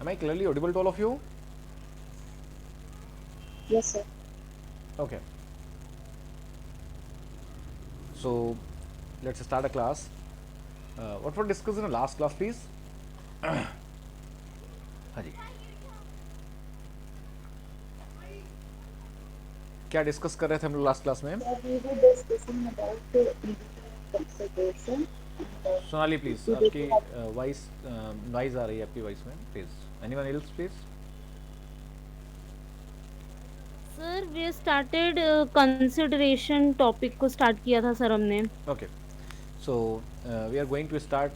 Am I clearly audible to all of you? Yes, sir. Okay. So let's start a class. What were discussed in the last class, please? हाँ जी, क्या discuss कर रहे थे हम लोग last class में? Sir, we were discussing about the consideration. Sonali please, Today आपकी we have voice noise आ रही है आपकी वॉइस में, please anyone else please. Sir we started consideration topic को स्टार्ट किया था सर हमने. Okay, so we are going to start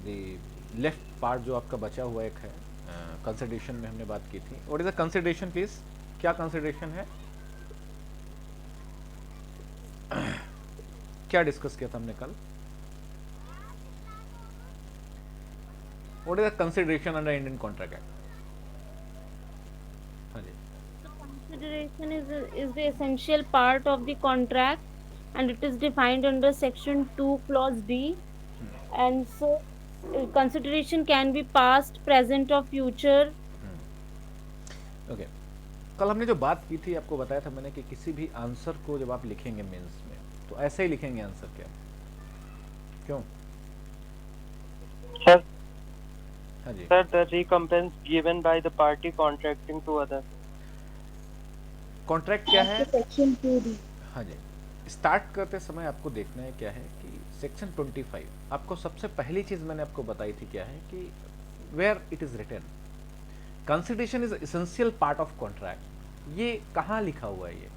the left part जो आपका बचा हुआ एक है. कंसिडरेशन में हमने बात की थी. What is a consideration please? क्या कंसिडरेशन है? क्या डिस्कस किया था हमने कल? What is a consideration under Indian contract act? हाँ जी. Consideration is the essential part of the contract and it is defined under section 2 clause D, and so consideration can be past, present or future. Okay, कल हमने जो बात की थी आपको बताया था मैंने कि किसी भी आंसर को जब आप लिखेंगे मेंस में तो ऐसे ही लिखेंगे आंसर. क्या क्यों? Sir, हाँ जी. sir, the recompense given by the party contracting to other. Contract क्या है? section 2D. हाँ जी. स्टार्ट करते समय आपको देखना है क्या है कि सेक्शन 25 आपको सबसे पहली चीज मैंने आपको बताई थी क्या है कि where it is written consideration is essential part of contract. ये कहाँ लिखा हुआ है ये?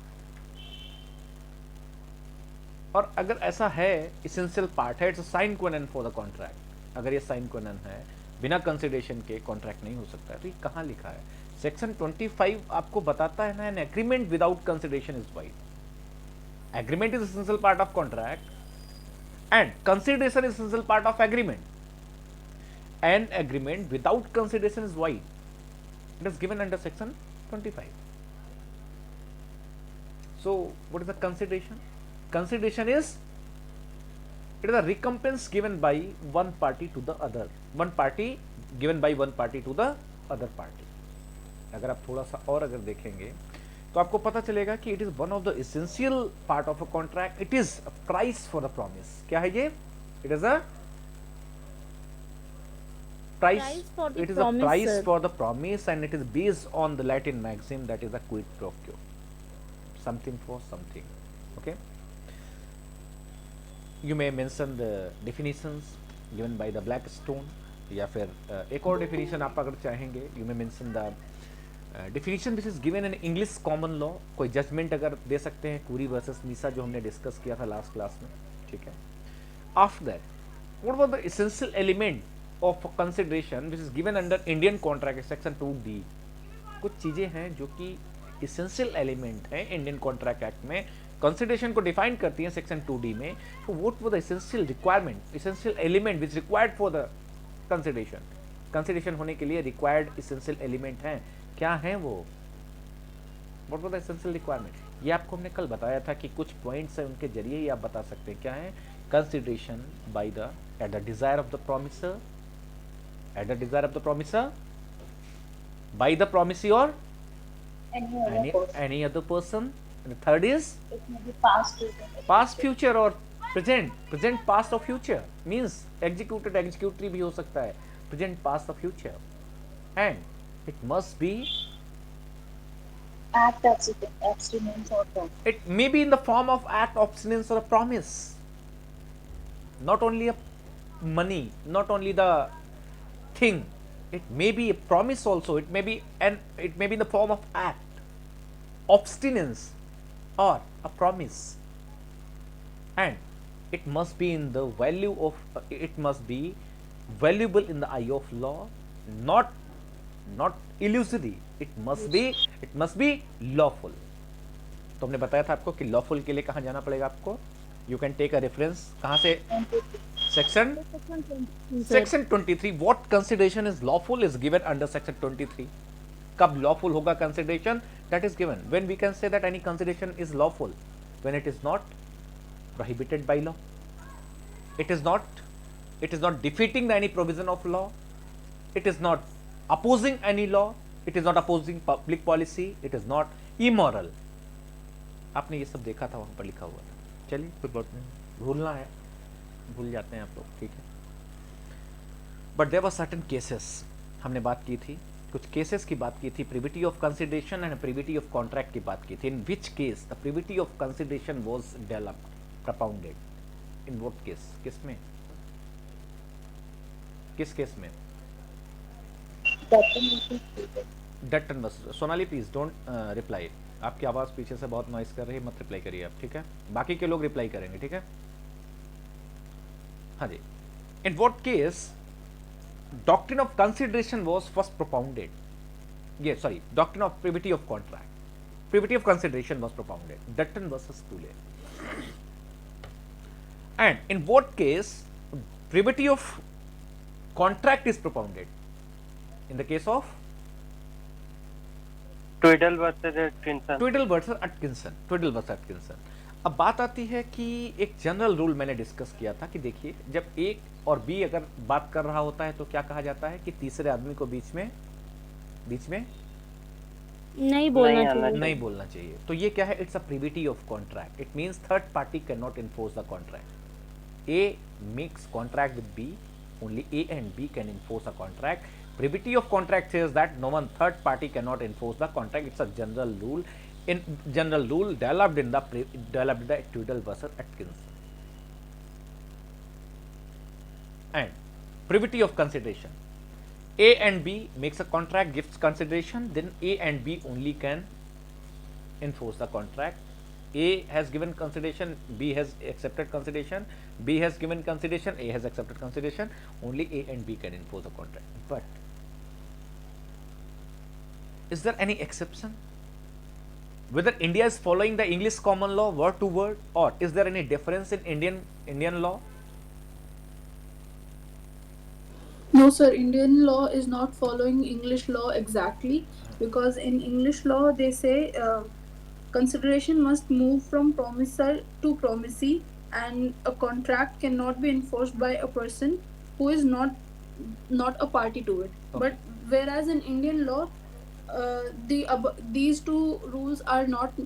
और अगर ऐसा है इसेंशियल पार्ट है, it's sine qua non for the contract. अगर ये साइन क्वेनन है, बिना कंसिडरेशन के कॉन्ट्रैक्ट नहीं हो सकता है. तो ये कहाँ लिखा है? सेक्शन 25 आपको बताता है ना, an agreement without consideration is wide. Agreement is essential part of contract and consideration is essential part of agreement. An agreement without consideration is wide. It is given under section 25. So what is the consideration? Consideration is, it is a recompense given by one party to the other. One party given by one party to the other party. अगर आप थोड़ा सा और अगर देखेंगे तो आपको पता चलेगा कि it is one of the essential part of a contract. It is a price for the promise. क्या है ये? It is a price. Price for the it is a promise, price sir. For the promise and it is based on the Latin maxim that is a quid pro quo. Something for something. Okay, you may mention the definitions given by the Blackstone, या फिर एक और definition आप अगर चाहेंगे, you may mention the definition which is given in English common law. कोई judgement अगर दे सकते हैं, कुरी वर्सेस मीसा जो हमने डिस्कस किया था लास्ट क्लास में. ठीक है. After that, what was the essential element of consideration which is given under Indian contract section 2D. कुछ चीजें हैं जो कि इसेंशियल एलिमेंट है इंडियन कॉन्ट्रैक्ट एक्ट में, कंसिडरेशन को डिफाइन करती है सेक्शन 2D में. तो what was the essential requirement, essential element which required for the consideration? Consideration होने के लिए रिक्वायर्ड एसेंशियल एलिमेंट हैं. क्या है वो? What was the essential requirement? ये आपको हमने कल बताया था कि कुछ पॉइंट्स हैं, उनके जरिए ही आप बता सकते हैं क्या है. Consideration by the at the desire of the promisor, at the desire of the promisor, by the promisee or any other person. And the third is It may be past, present, or past, future. future or present. Present, past or future means executed, executory भी हो सकता है. Present, past or future. And it must be, Act, abstinence, or promise. it may be in the form of act, abstinence or a promise. Not only a money, not only the thing, it may be a promise also. It may be, and it may be in the form of act, abstinence or a promise. And it must be in the value of, it must be valuable in the eye of law, not illusory. It must be lawful. तो हमने बताया था आपको कि lawful के लिए कहाँ जाना पड़ेगा आपको. You can take a reference. कहाँ से? Section Sir. 23. What consideration is lawful is given under section 23. कब लॉफुल होगा consideration? That is given when we can say that any consideration is lawful when it is not prohibited by law, it is not defeating any provision of law, it is not opposing any law, it is not opposing public policy, it is not immoral. आपने ये सब देखा था, वहां पर लिखा हुआ था। चलिए कोई बात नहीं, भूलना है भूल जाते हैं आप लोग, ठीक है। But there were certain cases, हमने बात की थी, कुछ केसेस की बात की थी, privity of consideration and privity of contract की बात की थी। In which case the privity of consideration was developed, propounded, in what case, किस में, किस केस में? Dutton versus Dutton versus, Sonali please don't reply, आपकी आवाज पीछे से बहुत नॉइस कर रही है, मत रिप्लाई करिए आप, ठीक है। बाकी के लोग रिप्लाई करेंगे, ठीक है। हाँ जी, in what case doctrine of consideration was first propounded, ये sorry, doctrine of privity of contract, privity of consideration was propounded, Dutton versus Toole. And in what case privity of contract is propounded, in the case of Tweedle versus Atkinson. Tweedle versus Atkinson, Tweedle versus Atkinson. अब बात आती है कि एक general rule मैंने discuss किया था कि देखिए, जब ए और बी अगर बात कर रहा होता है तो क्या कहा जाता है कि तीसरे आदमी को बीच में नहीं बोलना नहीं आना चाहिए। नहीं बोलना चाहिए। तो ये क्या है? It's a privity of contract, it means third party can not enforce the contract. A makes contract with B, only A and B can enforce a contract. Privity of contract says that no one third party cannot enforce the contract. It's a general rule. In general rule developed in the Tweedle versus Atkinson. And privity of consideration. A and B makes a contract, gives consideration. Then A and B only can enforce the contract. A has given consideration, B has accepted consideration, B has given consideration, A has accepted consideration, only A and B can enforce a contract. But is there any exception? Whether India is following the English common law word to word, or is there any difference in Indian law? No, sir. Indian law is not following English law exactly, because in English law they say consideration must move from promisor to promisee, and a contract cannot be enforced by a person who is not a party to it. Okay. But whereas in Indian law, these two rules are not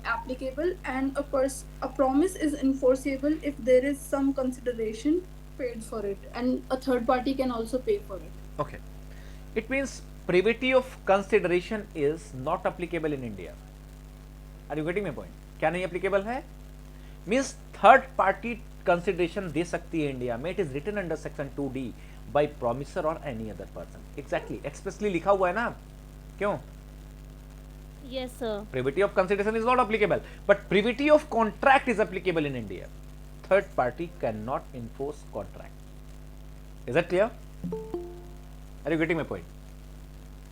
applicable, and a promise is enforceable if there is some consideration paid for it, and a third party can also pay for it. Okay, it means privity of consideration is not applicable in India. Are you getting my point? क्या नहीं applicable है? Means third party consideration दे सकती है India में, it is written under section 2D by promisor or any other person. Exactly, expressly लिखा हुआ है ना, क्यों? Yes, sir. Privity of consideration is not applicable, but privity of contract is applicable in India. Third party cannot enforce contract. Is that clear? Are you getting my point?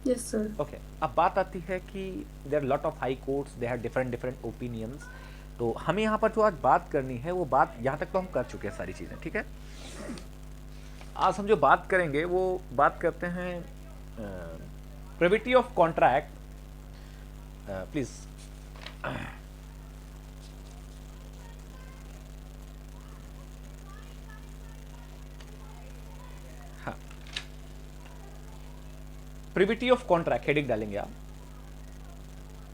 Yes, sir. Okay, अब बात आती है कि there lot of high courts, they have different opinions. तो हमें यहाँ पर जो आज बात करनी है वो बात यहाँ तक तो हम कर चुके हैं सारी चीज़ें, ठीक है। आज हम जो बात करेंगे वो बात करते हैं प्रिविटी ऑफ कॉन्ट्रैक्ट। प्लीज हाँ, प्रिविटी ऑफ कॉन्ट्रैक्ट हेडिंग डालेंगे आप,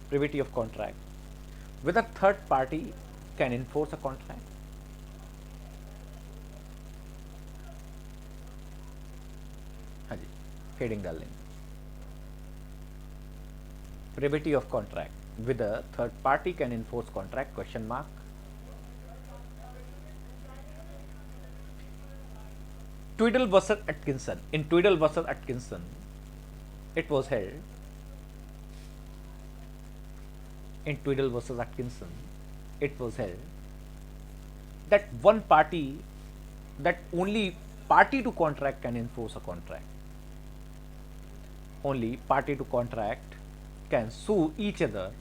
privity of contract, whether third party can enforce a contract. हाँ जी, हेडिंग डाल लेंगे, privity of contract with a third party can enforce contract, question mark. Tweedle versus Atkinson. In Tweedle versus Atkinson, it was held, in Tweedle versus Atkinson, it was held that one party, that only party to contract can enforce a contract. Only party to contract can sue each other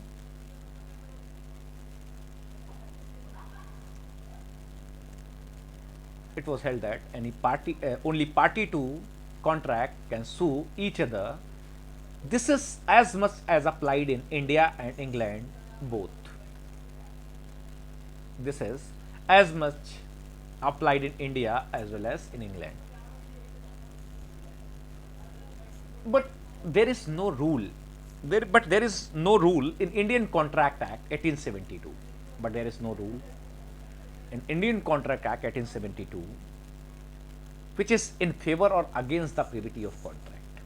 it was held that any party, only party to contract can sue each other. This is as much as applied in India and England both. This is as much applied in India as well as in England. But there is no rule. There is no rule in Indian Contract Act 1872. But there is no rule in Indian Contract Act 1872 which is in favor or against the privity of contract.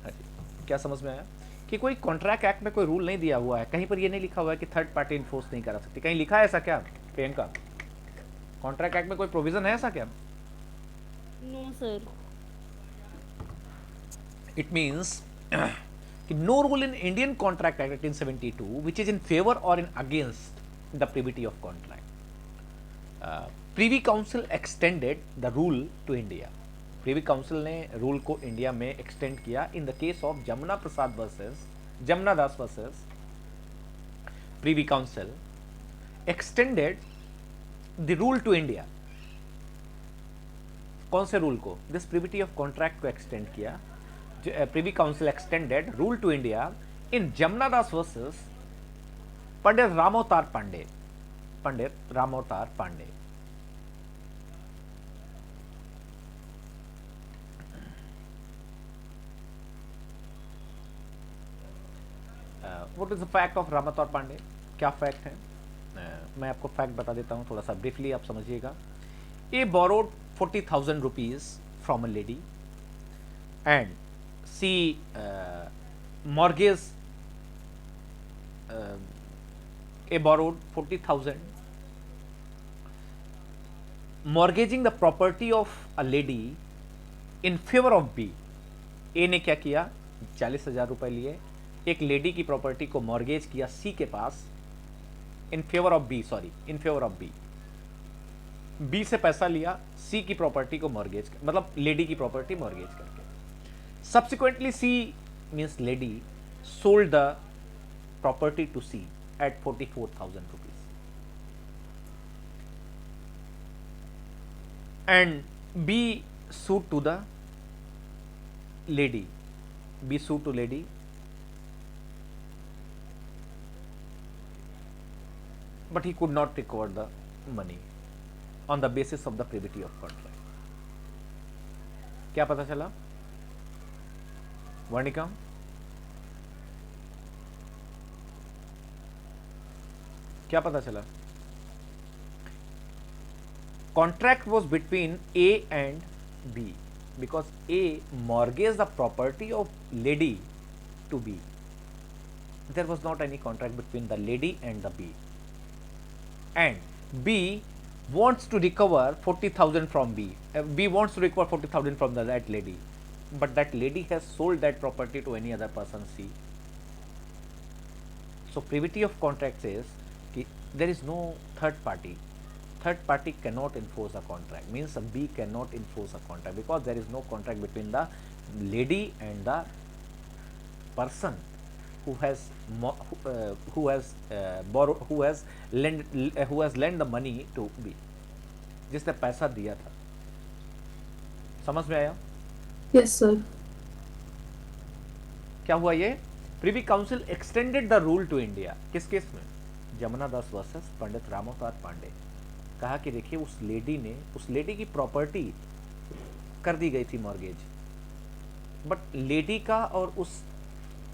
हाँ जी, क्या समझ में आया कि कोई contract act में कोई rule नहीं दिया हुआ है, कहीं पर ये नहीं लिखा हुआ है कि थर्ड पार्टी इन्फोर्स नहीं करा सकती, कहीं लिखा है ऐसा क्या प्रियंका? कॉन्ट्रैक्ट एक्ट में कोई प्रोविजन है ऐसा क्या? No, sir. It means कि no rule in Indian Contract Act 1872 which is in favor or in against the privity of contract. Privy Council extended the rule to India. Privy Council ने rule को India में extend किया in the case of Jamuna Prasad versus Jamuna Das versus Privy Council extended the rule to India. कौन से rule को? This privity of contract को extend किया. Privy council extended rule to India in Jamuna Das versus Pandit Ramavatar Pandey. Pandit Ramavatar Pandey. What is the fact of Ramavatar Pandey? क्या fact है? मैं आपको fact बता देता हूं, थोड़ा सा ब्रीफली आप समझिएगा. ए borrowed 40,000 rupees from a lady and she mortgaged a borrowed 40,000 mortgaging the property of a lady in favor of B. A ने क्या किया? 40,000 रुपए लिए, एक लेडी की प्रॉपर्टी को मॉर्गेज किया सी के पास in favour of B, sorry in favour of B. B से पैसा लिया, सी की प्रॉपर्टी को मॉर्गेज, मतलब लेडी की प्रॉपर्टी मॉर्गेज करके. Subsequently C means lady sold the property to C at 44,000 rupees. And B sued to the lady. B sued to lady. But he could not recover the money on the basis of the privity of contract. क्या पता चला? वर्णिका, क्या पता चला? Contract was between A and B because A mortgaged the property of lady to B. There was not any contract between the lady and the B. And B wants to recover 40,000 from B. B wants to recover 40,000 from that lady, but that lady has sold that property to any other person C. So privity of contract says कि there is no third party. Third party cannot enforce a contract. Means B cannot enforce a contract because there is no contract between the lady and the person who has lent the money to B, जिसने पैसा दिया था. समझ में आया? Yes, sir. क्या हुआ? ये privy council extended the rule to India. किस केस में? जमुना दास वर्सेस पंडित रामोवतार पांडे. कहा कि देखिए उस लेडी की प्रॉपर्टी कर दी गई थी मॉर्गेज, बट लेडी का और उस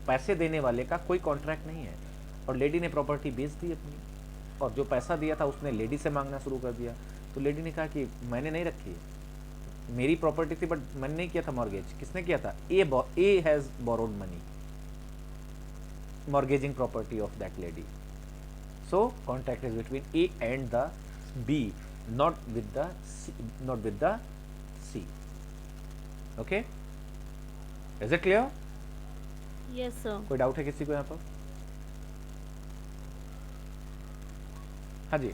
पैसे देने वाले का कोई कॉन्ट्रैक्ट नहीं है, और लेडी ने प्रॉपर्टी बेच दी अपनी, और जो पैसा दिया था उसने लेडी से मांगना शुरू कर दिया. तो लेडी ने कहा कि मैंने नहीं रखी, मेरी प्रॉपर्टी थी बट मैंने नहीं किया था मॉर्गेज. किसने किया था? A has borrowed money mortgaging property of that lady. So contract is between A and the B, not with the C. Okay, is it clear? Yes, sir. कोई डाउट है किसी को यहाँ पर? हाँ जी.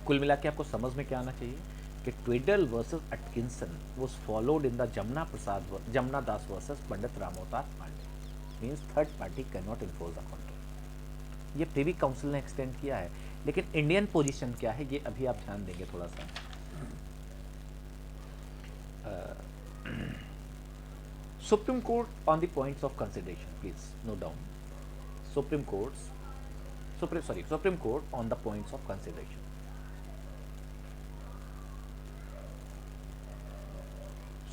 कुल मिला के आपको समझ में क्या आना चाहिए कि Tweddle versus Atkinson was followed in the Jamuna Das versus Pandit Ramavatar Pandey. Means third party can not enforce the contract. ये प्रिवी काउंसिल ने एक्सटेंड किया है, लेकिन इंडियन पोजीशन क्या है ये अभी आप ध्यान देंगे थोड़ा सा. Supreme court on the points of consideration, please note down. Supreme court on the points of consideration.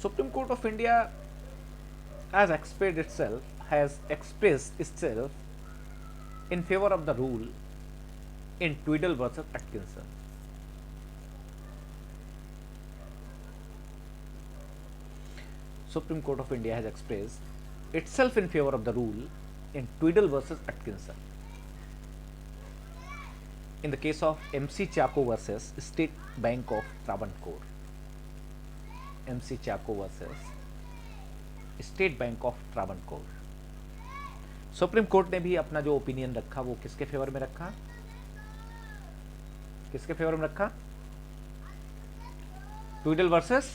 Supreme Court of India has expressed itself in favor of the rule in Tweedle versus Atkinson. Supreme Court of India has expressed itself in favor of the rule in Tweedle versus Atkinson. In the case of MC Chaco versus State Bank of Travancore. MC Chaco versus state Bank of Travancore. Supreme court ने भी अपना जो opinion रखा वो किसके favour में रखा? किसके फेवर में रखा? Tweddle versus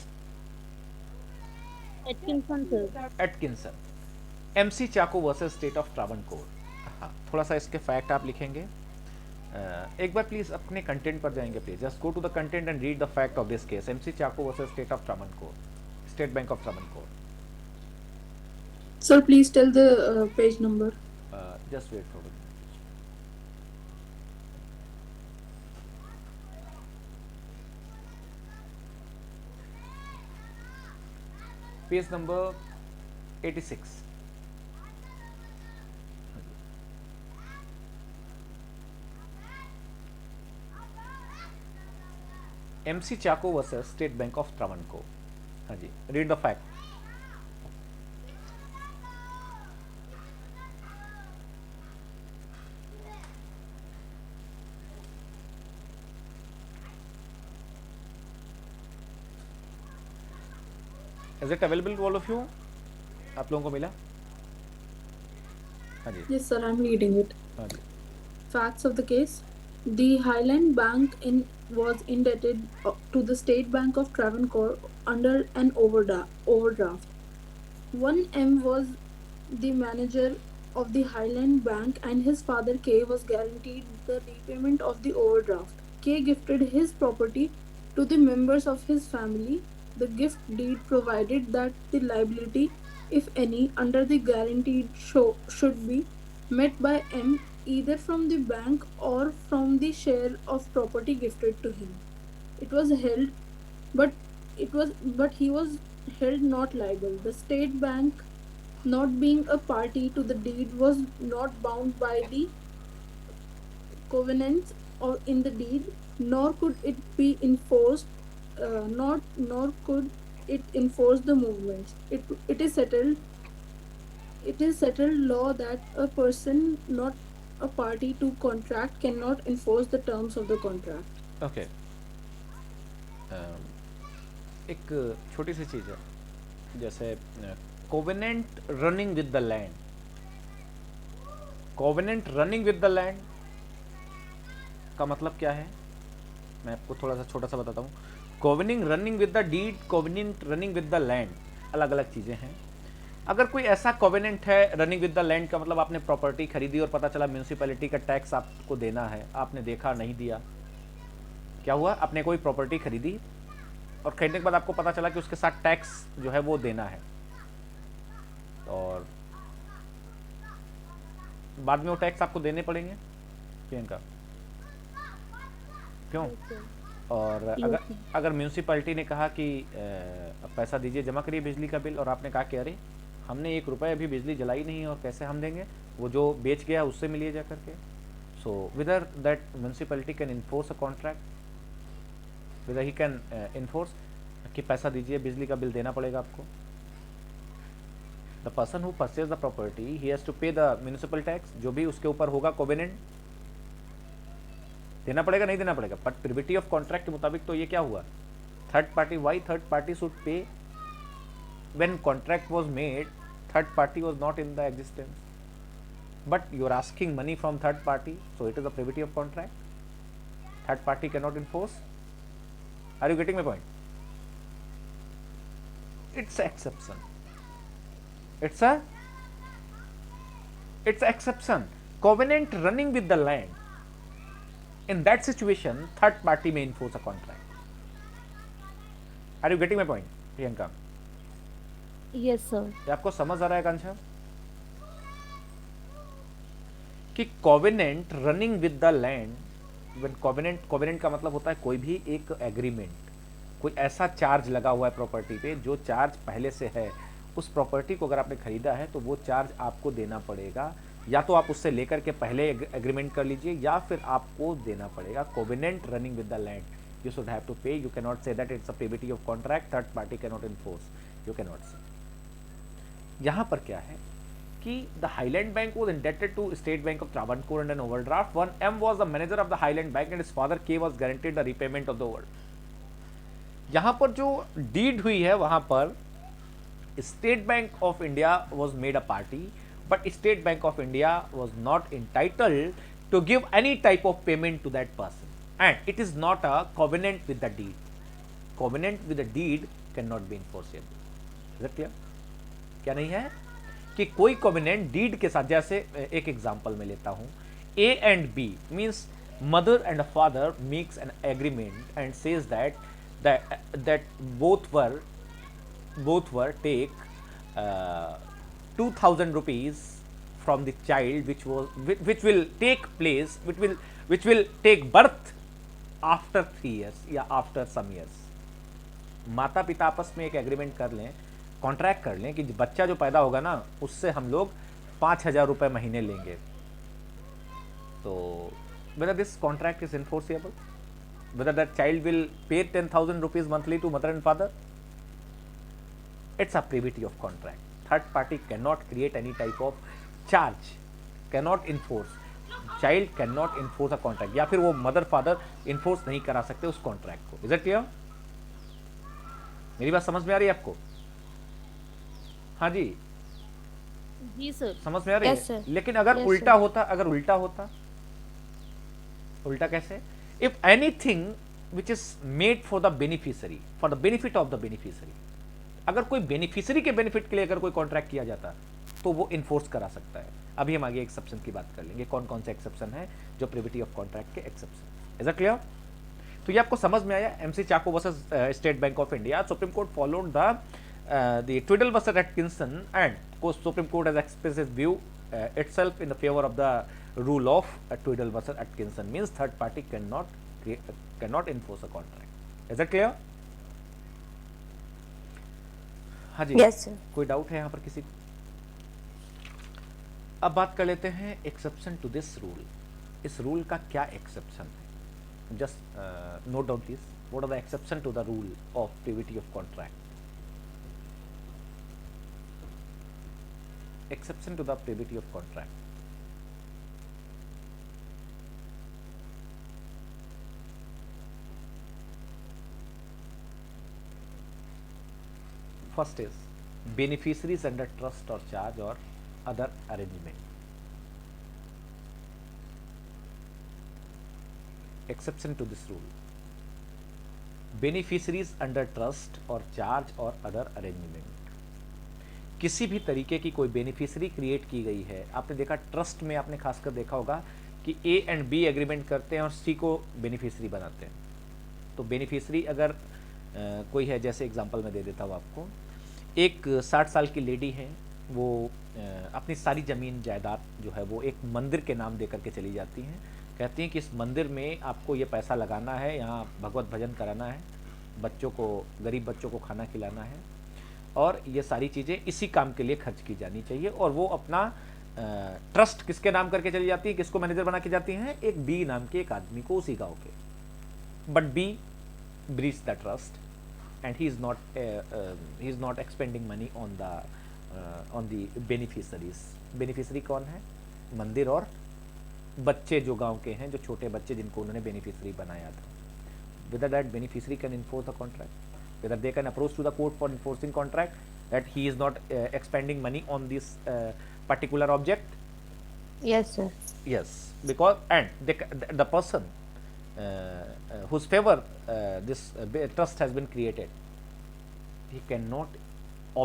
Atkinson. MC Chacko versus state of Travancore. हाँ, थोड़ा सा इसके फैक्ट आप लिखेंगे. एक बार प्लीज अपने कंटेंट पर जाएंगे please. Just go to the content and read the fact of this case. MC Chacko versus state of Travancore, State Bank of Travancore. Sir, please tell the page number. Just wait for it. Page number 86. MC Chaco versus State Bank of Travancore. हाँ जी, read the fact. Is it available to all of you? आप लोगों को मिला? हाँ जी. Yes, sir, I'm reading it. हाँ जी. Facts of the case. The Highland Bank was indebted to the State Bank of Travancore under an overdraft. 1M was the manager of the Highland Bank and his father K was guaranteed the repayment of the overdraft. K gifted his property to the members of his family. The gift deed provided that the liability, if any, under the guaranteed should be met by M either from the bank or from the share of property gifted to him. It was held, but he was held not liable. The state bank, not being a party to the deed, was not bound by the covenants or in the deed, nor could it be enforced. Nor could it enforce the movements. It is settled law that a person not a party to contract cannot enforce the terms of the contract. Okay. एक छोटी सी चीज़ है, जैसे covenant running with the land. Covenant running with the land का मतलब क्या है? मैं आपको थोड़ा सा छोटा सा बताता हूँ. Covenant running with the deed, covenant running with the land अलग अलग चीज़ें हैं. अगर कोई ऐसा कोवेनेंट है रनिंग विद द लैंड का मतलब आपने प्रॉपर्टी खरीदी और पता चला म्यूनिसिपैलिटी का टैक्स आपको देना है, आपने देखा नहीं दिया. क्या हुआ? आपने कोई प्रॉपर्टी खरीदी और खरीदने के बाद आपको पता चला कि उसके साथ टैक्स जो है वो देना है, और बाद में वो टैक्स आपको देने पड़ेंगे. प्रियंका, क्यों? और अगर म्यूनिसिपैलिटी ने कहा कि पैसा दीजिए, जमा करिए बिजली का बिल, और आपने कहा कि अरे हमने 1 रुपये अभी बिजली जलाई नहीं और कैसे हम देंगे, वो जो बेच गया उससे मिलिए जा करके. So whether that municipality can enforce a contract, whether he can enforce कि पैसा दीजिए, बिजली का बिल देना पड़ेगा आपको. The person who purchase the property he has to pay the municipal tax, जो भी उसके ऊपर होगा कोवेनेंट देना पड़ेगा, नहीं देना पड़ेगा. बट प्रिविटी ऑफ कॉन्ट्रैक्ट के मुताबिक तो ये क्या हुआ? Third party. Why third party should pay? When contract was made, third party was not in the existence, but you are asking money from third party, so it is the privity of contract. Third party can not enforce. Are you getting my point? It's exception. it's exception. Covenant running with the land. In that situation, third party may enforce a contract. Are you getting my point, Priyanka? Yes, sir. ये आपको समझ आ रहा है कांक्षा कि covenant running with the land, when covenant का मतलब होता है कोई भी एक एग्रीमेंट, कोई ऐसा चार्ज लगा हुआ है प्रॉपर्टी पे जो चार्ज पहले से है, उस प्रॉपर्टी को अगर आपने खरीदा है तो वो चार्ज आपको देना पड़ेगा, या तो आप उससे लेकर के पहले एग्रीमेंट कर लीजिए या फिर आपको देना पड़ेगा। Covenant running with the land you should have to pay, you can not say that it's a privity of contract, third party can not enforce, you can not say. यहाँ पर क्या है कि the Highland Bank was indebted to State Bank of Travancore and an overdraft. One M was the manager of the Highland Bank and his father K was guaranteed the repayment of the overdraft. यहाँ पर जो deed हुई है वहां पर State Bank of India was made a party, but State Bank of India was not entitled to give any type of payment to that person and it is not a covenant with the deed. Covenant with the deed can not be enforceable. Is it clear? क्या नहीं है कि कोई covenant deed के साथ, जैसे एक example में लेता हूं, A and B means mother and a father makes an agreement and says that both were take 2000 rupees from the child which will take place, which will take birth after 3 years या after some years. माता पिता आपस में एक agreement कर लें, contract कर लें कि बच्चा जो पैदा होगा ना उससे हम लोग 5000 रुपये महीने लेंगे. तो whether this contract is enforceable, whether that child will pay 10,000 rupees monthly to mother and father, it's a privity of contract. Third party cannot create any type of charge, cannot enforce, child cannot enforce a contract, या फिर वो mother father enforce नहीं करा सकते उस contract को. Is it clear? मेरी बात समझ में आ रही है आपको? हाँ जी, जी सर. समझ में आ रही है? Yes, sir. लेकिन अगर Yes, उल्टा sir. होता, अगर उल्टा होता, उल्टा कैसे? If anything which is made for the beneficiary, for the benefit of the beneficiary, अगर कोई बेनिफिशियरी के बेनिफिट के लिए अगर कोई कॉन्ट्रैक्ट किया जाता तो वो इन्फोर्स करा सकता है. अभी हम आगे एक्सेप्शन की बात कर लेंगे, कौन कौन से एक्सेप्शन है जो प्रिविटी ऑफ कॉन्ट्रैक्ट के एक्सेप्शन. Is it clear? तो ये आपको समझ में आया. MC Chacko versus State Bank of India. Supreme Court followed the Tweddle versus Atkinson and Supreme Court has expressed his view itself in the favor of the rule of Twiddle versus Atkinson, means third party cannot enforce a contract. Is that clear? हाँ जी. Yes, sir. कोई doubt है यहाँ पर किसी को? अब बात कर लेते हैं एक्सेप्शन टू दिस रूल. इस रूल का क्या एक्सेप्शन है? Just note down please. What are the exception to the rule of privity of contract? Exception to the privity of contract. First is beneficiaries under trust or charge or other arrangement. Exception to this rule. Beneficiaries under trust or charge or other arrangement. किसी भी तरीके की कोई beneficiary create की गई है. आपने देखा ट्रस्ट में, आपने खासकर देखा होगा कि ए एंड बी एग्रीमेंट करते हैं और सी को बेनिफिशियरी बनाते हैं. तो बेनिफिशियरी अगर कोई है, जैसे एग्जांपल मैं दे देता हूँ आपको. एक 60 साल की लेडी है, वो अपनी सारी ज़मीन जायदाद जो है वो एक मंदिर के नाम दे करके चली जाती हैं. कहती हैं कि इस मंदिर में आपको ये पैसा लगाना है, यहाँ भगवत भजन कराना है, बच्चों को, गरीब बच्चों को खाना खिलाना है, और ये सारी चीज़ें इसी काम के लिए खर्च की जानी चाहिए. और वो अपना ट्रस्ट किसके नाम करके चली जाती है, किसको मैनेजर बना के जाती हैं? एक बी नाम के एक आदमी को, उसी गांव के. But B breach the trust and he is not expending money on the beneficiaries. Beneficiary कौन है? मंदिर और बच्चे जो गांव के हैं, जो छोटे बच्चे जिनको उन्होंने बेनिफिशरी बनाया था. With that beneficiary can enforce the contract. Whether they can approach to the court for enforcing contract that he is not expending money on this particular object. Yes, sir. Yes, because and the person whose favor this trust has been created, he cannot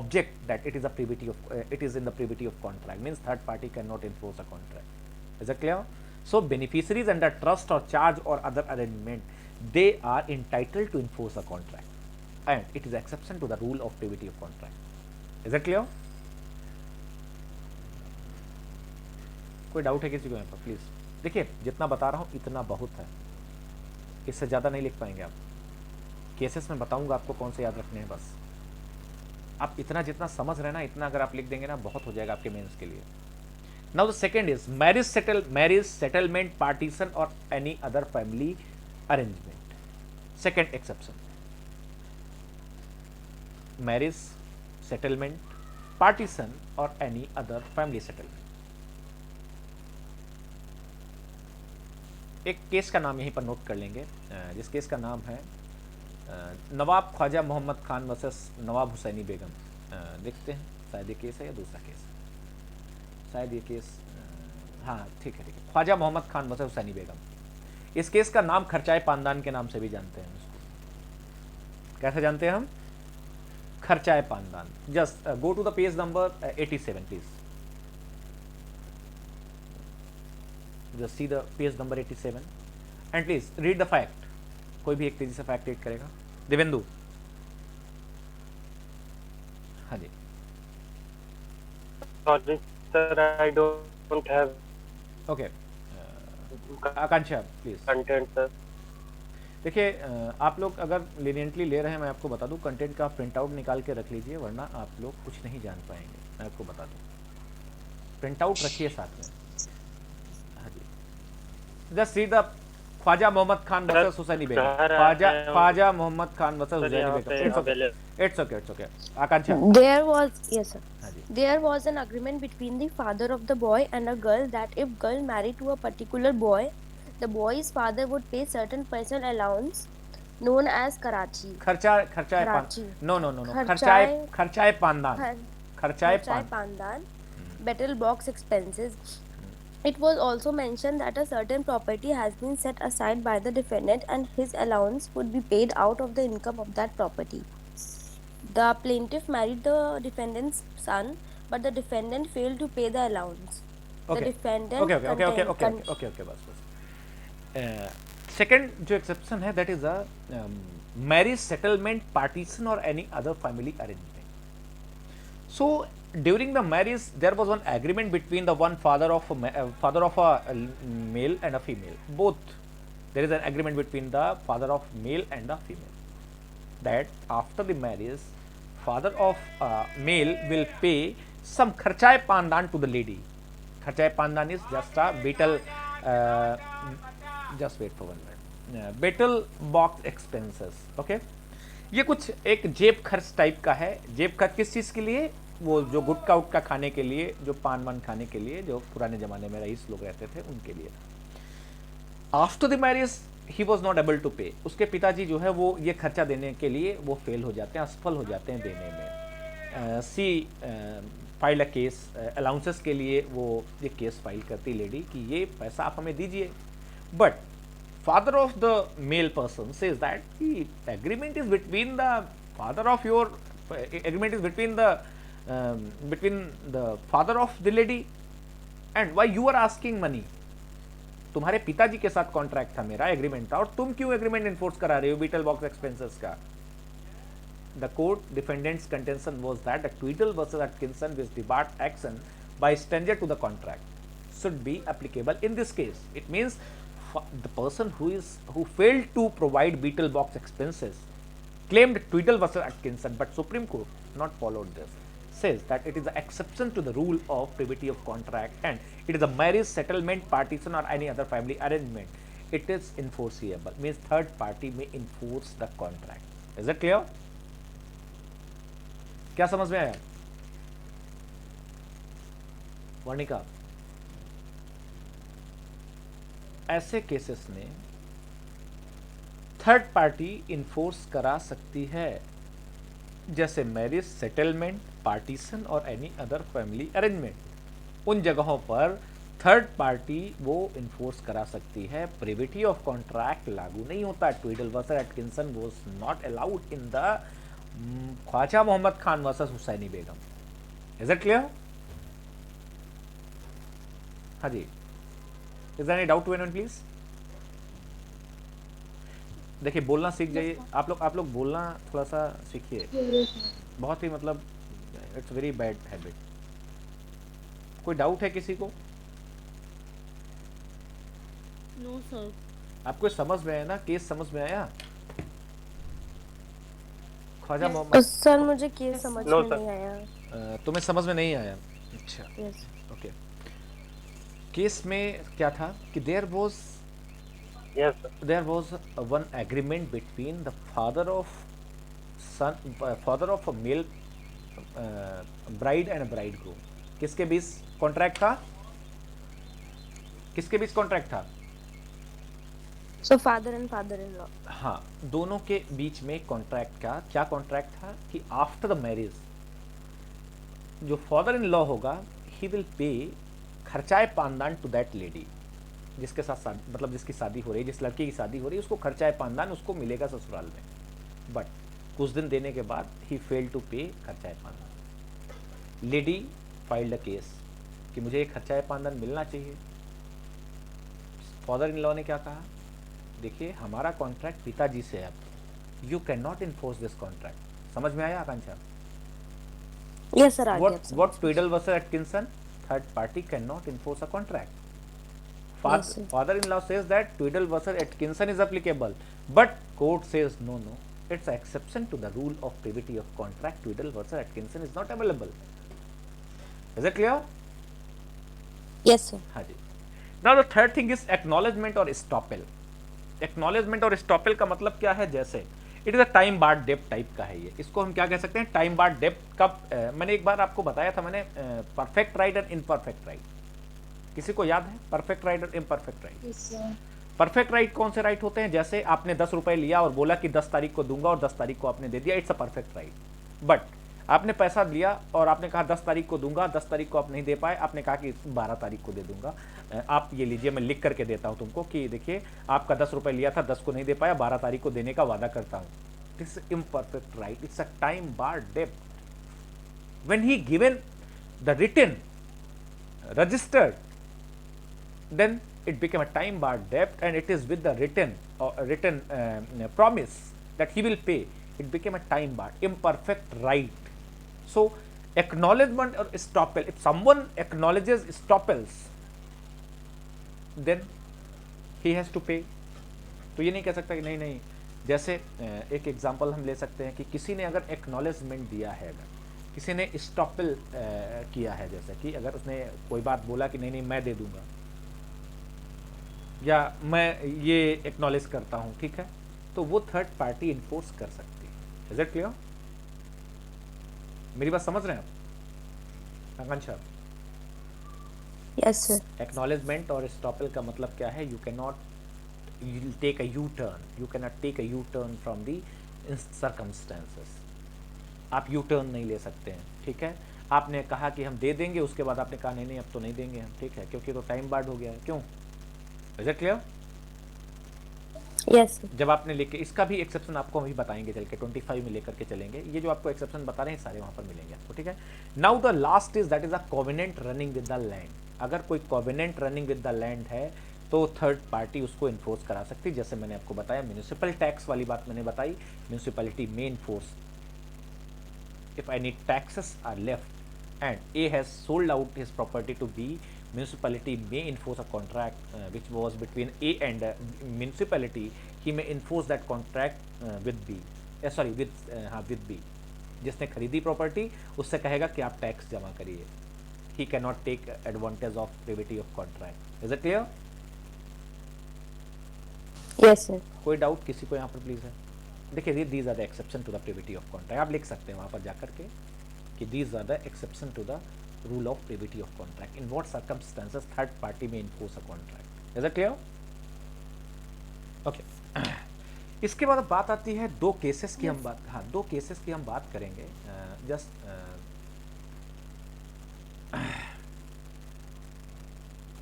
object that it is a privity of it is in the privity of contract, means third party cannot enforce a contract. Is that clear? So beneficiaries under trust or charge or other arrangement, they are entitled to enforce a contract. And it is exception to the rule of privity of contract. Is that clear? कोई doubt है किसी को यहाँ पर? Please देखिए, जितना बता रहा हूँ इतना बहुत है, इससे ज़्यादा नहीं लिख पाएंगे आप. केसेस में बताऊंगा आपको कौन से याद रखने हैं, बस आप इतना जितना समझ रहे हैं ना, इतना अगर आप लिख देंगे ना, बहुत हो जाएगा आपके मेंस के लिए. Now the second is marriage settlement partition और any other family arrangement. Second exception, marriage settlement partition और एनी अदर फैमिली सेटलमेंट. एक केस का नाम यहीं पर नोट कर लेंगे, जिस केस का नाम है नवाब ख्वाजा मोहम्मद खान वर्सेस नवाब हुसैनी बेगम. देखते हैं शायद ये केस है या दूसरा केस है, शायद ये केस, हाँ ठीक है, ख्वाजा मोहम्मद खान वर्सेस हुसैनी बेगम. इस केस का नाम खर्चाए पानदान के नाम से भी जानते हैं उसको. कैसे जानते हैं हम? खर्चाए पानदान. Just go to the page number 87 please. Just see the page number 87 and please read the fact. कोई भी एक तेजी से फैक्ट रीड करेगा. देवेंदु. हाँ जी. Sorry, sir, I don't have okay. Akanksha please. content, sir. देखिए आप लोग अगर लीनियंटली ले रहे हैं, मैं आपको बता दूं, कंटेंट का प्रिंट आउट निकाल के रख लीजिए, वरना आप लोग कुछ नहीं जान पाएंगे. मैं आपको बता दूं, प्रिंट आउट रखिए साथ में. हाँ जी. Just read the Khwaja Mohammad Khan versus Husaini Begum. Khwaja Mohammad Khan versus Husaini Begum. It's okay. Akanksha. There was, yes sir. हाँ जी. There was an agreement between the father of the boy and a girl that if girl married to a particular boy, the boy's father would pay certain personal allowance known as Karachi. खर्चाए Karachi. No खर्चाए- खर्चाए पानदान. खर्चाए Chai Pandan, battle box expenses. It was also mentioned that a certain property has been set aside by the defendant and his allowance would be paid out of the income of that property. The plaintiff married the defendant's son, but the defendant failed to pay the allowance. The Okay. defendant okay बस. Second जो exception है, that is a marriage settlement partition और any other family arrangement. So during the marriage there was one agreement between the one father of a male and a female. Both, there is an agreement between the father of male and the female that after the marriage father of male will pay some kharchae pandan to the lady. Kharchae pandan is just a betel, just wait for 1 minute, betel box expenses. okay, ये कुछ एक जेब खर्च type का है. जेब खर्च किस चीज के लिए? वो जो गुटका उटका खाने के लिए, जो पान वान खाने के लिए, जो पुराने जमाने में रईस लोग रहते थे उनके लिए. After the marriage he was not able to pay. उसके पिताजी जो है वो ये खर्चा देने के लिए वो फेल हो जाते हैं, असफल हो जाते हैं देने में. सी फाइल अ केस. अलाउंसेस के लिए वो ये केस फाइल करती लेडी कि ये पैसा आप हमें दीजिए. But father of the male person says that the agreement is between the father of your agreement is between the father of the lady and why you are asking money. तुम्हारे पिताजी के साथ कॉन्ट्रैक्ट था, मेरा agreement था, और तुम क्यों एग्रीमेंट इन्फोर्स करा रहे हो बीटल बॉक्स एक्सपेंसेस का? The court defendant's contention was that the Tweedle versus Atkinson, which debarred action by stranger to the contract, should be applicable in this case. It means the person who failed to provide beetle box expenses claimed Tweedle versus Atkinson, but Supreme Court not followed this. Says that it is an exception to the rule of privity of contract and it is a marriage settlement, partition or any other family arrangement. It is enforceable. Means third party may enforce the contract. Is it clear? क्या समझ में आया? वर्णिका. ऐसे cases में third party enforce करा सकती है, जैसे मैरिज सेटलमेंट, पार्टीशन और एनी अदर फैमिली अरेंजमेंट. उन जगहों पर थर्ड पार्टी वो इन्फोर्स करा सकती है. प्रिविटी ऑफ कॉन्ट्रैक्ट लागू नहीं होता. Tweddle versus Atkinson was not allowed in the Khwaja Mohammad Khan versus Husaini Begum. Is it clear? हाँ जी. Is there any doubt to anyone please? देखिए बोलना सीख जाइए आप लोग बोलना थोड़ा सा सीखिए. बहुत ही मतलब इट्स वेरी बैड हैबिट. कोई डाउट है किसी को? No sir. आपको समझ में आया ना? केस समझ में आया? ख्वाजा मोहम्मद, सर मुझे केस समझ No, में sir. नहीं आया। तुम्हें समझ में नहीं आया? अच्छा, यस ओके। केस में क्या था कि Yes, sir. there was one agreement between the father of a male bride and a bridegroom. किसके बीच कॉन्ट्रैक्ट था? किसके बीच कॉन्ट्रैक्ट था? So father and father in law. हाँ, दोनों के बीच में कॉन्ट्रैक्ट का क्या कॉन्ट्रैक्ट था कि आफ्टर द मैरिज जो फादर इन लॉ होगा ही विल पे खर्चाए पानदान टू दैट लेडी, जिसके साथ मतलब जिसकी शादी हो रही है, जिस लड़की की शादी हो रही है, उसको खर्चाए पानदान उसको मिलेगा ससुराल में। बट कुछ दिन देने के बाद ही फेल टू पे खर्चाए पानदान। लेडी फाइल्ड अ केस कि मुझे खर्चाए पानदान मिलना चाहिए। फादर इन लॉ ने क्या कहा, देखिए हमारा कॉन्ट्रैक्ट पिताजी से है, you can not enforce this contract. समझ में आया आकांक्षा? यस सर, आ गया अब समझ। What Tweedle versus Atkinson, third party cannot enforce a contract. Yes, sir. Father-in-law says that Tweedle versus Atkinson is applicable, but court says no, it's an exception to the rule of privity of contract. Tweedle versus Atkinson is not available. Is it clear? Yes sir. हाँ जी। Now the third thing is acknowledgement और estoppel. Acknowledgement और estoppel का मतलब क्या है? जैसे it is a time barred डेप्ट type का है ये। इसको हम क्या कह सकते हैं? टाइम बार्ड डेप्ट। कब मैंने एक बार आपको बताया था, मैंने परफेक्ट राइट और इनपरफेक्ट राइट, किसी को याद है? परफेक्ट राइट और इम्परफेक्ट राइट। परफेक्ट राइट कौन से राइट होते हैं? जैसे आपने 10 रुपए लिया और बोला कि 10 तारीख को दूंगा और 10 तारीख को आपने दे दिया, it's a perfect right. But आपने पैसा लिया और आपने कहा 10 तारीख को दूंगा, 10 तारीख को आप नहीं दे पाए, आपने कहा कि 12 तारीख को दे दूंगा। आप ये लीजिए, मैं लिख करके देता हूं तुमको कि देखिए आपका 10 रुपए लिया था, 10 को नहीं दे पाया, 12 तारीख को देने का वादा करता हूं। This is imperfect right, it's a time bar डेप्ट। When he given the written registered, then it became a time barred debt and it is with the written promise that he will pay, it became a time barred imperfect right. So acknowledgement or estoppel, if someone acknowledges estoppels then he has to pay. तो ये नहीं कह सकता कि नहीं नहीं, जैसे एक एग्जांपल हम ले सकते हैं कि किसी ने अगर एक्नॉलेजमेंट दिया है, अगर किसी ने स्टॉपल किया है, जैसे कि अगर उसने कोई बात बोला कि नहीं नहीं मैं दे दूंगा या मैं ये एक्नॉलेज करता हूं, ठीक है, तो वो थर्ड पार्टी इन्फोर्स कर सकती है। Is it clear? मेरी बात समझ रहे हैं आप आकांक्षा? Yes sir. एक्नॉलेजमेंट और स्टॉपल का मतलब क्या है? You can not take a U turn, you can not take a U turn from the circumstances. आप यू टर्न नहीं ले सकते हैं, ठीक है। आपने कहा कि हम दे देंगे, उसके बाद आपने कहा नहीं नहीं अब तो नहीं देंगे हम, ठीक है, क्योंकि तो टाइम बार्ड हो गया है। क्यों? Is it clear? Yes sir. जब आपने लेके, इसका भी एक्सेप्शन आपको अभी बताएंगे चल के, 25 में लेकर के चलेंगे। ये जो आपको एक्सेप्शन बता रहे हैं सारे वहां पर मिलेंगे आपको, ठीक है। Now the last is that is a covenant running with the land. अगर कोई covenant running with the land है तो थर्ड पार्टी उसको इन्फोर्स करा सकती है। जैसे मैंने आपको बताया म्यूनिसिपल टैक्स वाली बात मैंने बताई, म्यूनिसिपैलिटी में enforce if any taxes are left and A has sold out his property to B, municipality may enforce a contract which was between A and municipality. He may enforce that contract with B, sorry with B. जिसने खरीदी property उससे कहेगा कि आप tax जमा करिए। He cannot take advantage of privity of contract. Is it clear? Yes sir. कोई doubt किसी को यहाँ पर प्लीज है? देखिए these are the exception to the privity of contract. आप लिख सकते हैं वहाँ पर जाकर के कि these are the exception to the rule of privity of contract. In what circumstances third party may enforce a contract. Is it clear? Okay. इसके बाद बात आती है दो केसेस की हम बात, हाँ दो केसेस की हम बात करेंगे। Just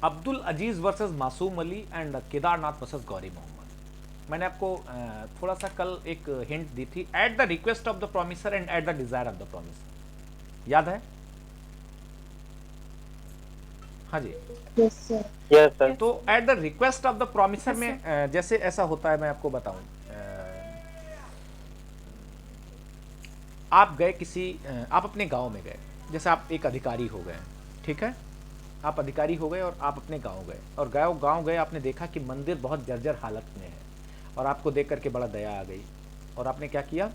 Abdul Aziz versus Masoom Ali and Kedarnath versus Gauri Mohammad. मैंने आपको थोड़ा सा कल एक हिंट दी थी, at the request of the promisor and at the desire of the promisor. याद है? हाँ जी। Yes, sir. तो at the request of the promisor में जैसे ऐसा होता है, मैं आपको बताऊं, आप गए किसी, आप अपने गांव में गए, जैसे आप एक अधिकारी हो गए, ठीक है, आप अधिकारी हो गए और आप अपने गांव गए, और गांव गए, आपने देखा कि मंदिर बहुत जर्जर हालत में है और आपको देख करके बड़ा दया आ गई, और आपने क्या किया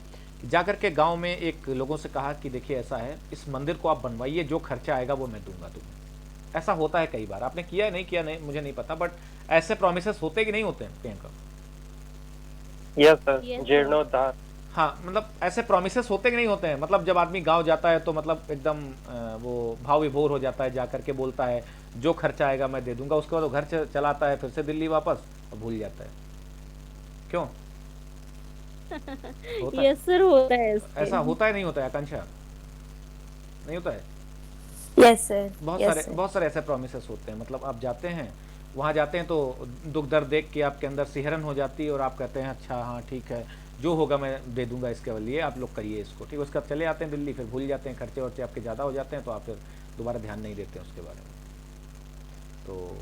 जाकर के गांव में एक लोगों से कहा कि देखिए ऐसा है, इस मंदिर को आप बनवाइए, जो खर्चा आएगा वो मैं दूंगा तुम्हें। ऐसा होता है कई बार, आपने किया है नहीं किया नहीं मुझे नहीं पता, बट ऐसे प्रोमिसेस होते कि नहीं होते हैं Priyanka? Yes, sir. Yes, sir. जीर्णोद्धार. हाँ, मतलब ऐसे प्रोमिसेस होते कि नहीं होते हैं? मतलब जब आदमी गांव जाता है तो मतलब एकदम वो भाव विभोर हो जाता है, जा करके बोलता है जो खर्चा आएगा मैं दे दूंगा, उसके बाद वो घर चलाता है, फिर से दिल्ली वापस और भूल जाता है। क्यों होता है? यस सर, होता है ऐसे। ऐसा होता है नहीं होता है आकांक्षा? नहीं होता है? Yes, sir. बहुत Yes, सारे sir. बहुत सारे ऐसे प्रोमिसेस होते हैं, मतलब आप जाते हैं, वहाँ जाते हैं तो दुख दर्द देख के आपके अंदर सिहरन हो जाती है और आप कहते हैं अच्छा हाँ ठीक है, जो होगा मैं दे दूंगा, इसके लिए आप लोग करिए इसको, ठीक है। उसके बाद चले आते हैं दिल्ली, फिर भूल जाते हैं, खर्चे वर्चे आपके ज़्यादा हो जाते हैं, तो आप फिर दोबारा ध्यान नहीं देते हैं उसके बारे में। तो